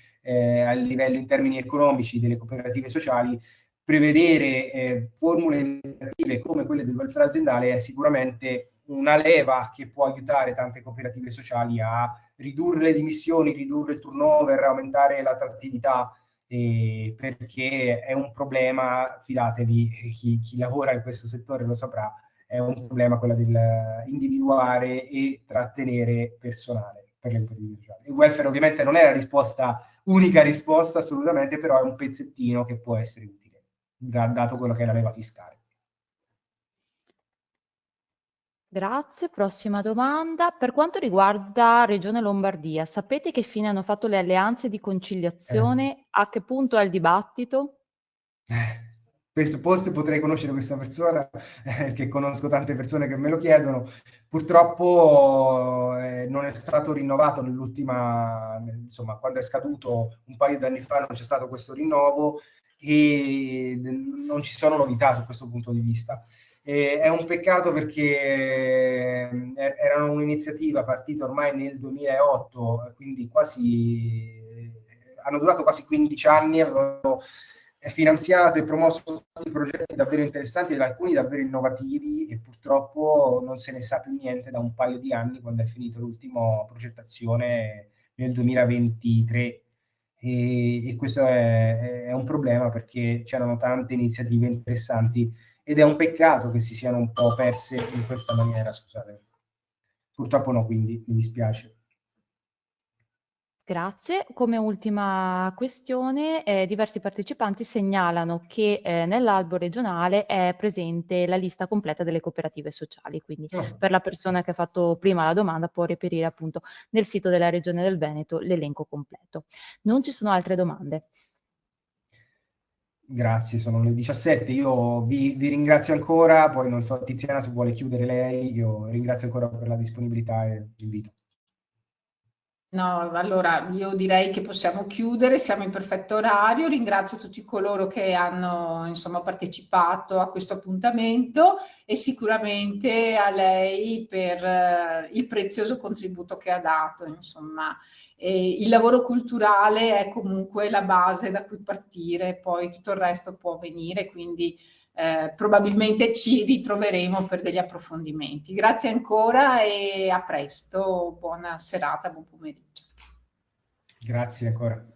a livello in termini economici delle cooperative sociali, prevedere formule integrative come quelle del welfare aziendale è sicuramente una leva che può aiutare tante cooperative sociali a ridurre le dimissioni, ridurre il turnover, aumentare l'attrattività, perché è un problema, fidatevi, chi lavora in questo settore lo saprà, è un problema quello del individuare e trattenere personale per le cooperative sociali. Il welfare ovviamente non è la unica risposta assolutamente, però è un pezzettino che può essere utile, dato quello che è la leva fiscale. Grazie. Prossima domanda. Per quanto riguarda Regione Lombardia, sapete che fine hanno fatto le alleanze di conciliazione? A che punto è il dibattito? penso forse potrei conoscere questa persona, che conosco tante persone che me lo chiedono. Purtroppo non è stato rinnovato insomma, quando è scaduto un paio di anni fa non c'è stato questo rinnovo e non ci sono novità su questo punto di vista. È un peccato perché era un'iniziativa partita ormai nel 2008, quindi hanno durato quasi 15 anni, avevano finanziato e promosso progetti davvero interessanti ed alcuni davvero innovativi, e purtroppo non se ne sa più niente da un paio di anni, quando è finito l'ultima progettazione nel 2023. E questo è un problema, perché c'erano tante iniziative interessanti ed è un peccato che si siano un po' perse in questa maniera, scusate. Purtroppo no, quindi mi dispiace. Grazie. Come ultima questione, diversi partecipanti segnalano che nell'albo regionale è presente la lista completa delle cooperative sociali, quindi per la persona che ha fatto prima la domanda può reperire appunto nel sito della Regione del Veneto l'elenco completo. Non ci sono altre domande. Grazie, sono le 17. Io vi ringrazio ancora, poi non so, Tiziana, se vuole chiudere lei, io ringrazio ancora per la disponibilità e l'invito. No, allora io direi che possiamo chiudere, siamo in perfetto orario. Ringrazio tutti coloro che hanno, insomma, partecipato a questo appuntamento e sicuramente a lei per il prezioso contributo che ha dato. Insomma, il lavoro culturale è comunque la base da cui partire, poi tutto il resto può venire, quindi probabilmente ci ritroveremo per degli approfondimenti. Grazie ancora e a presto, buona serata, buon pomeriggio. Grazie ancora.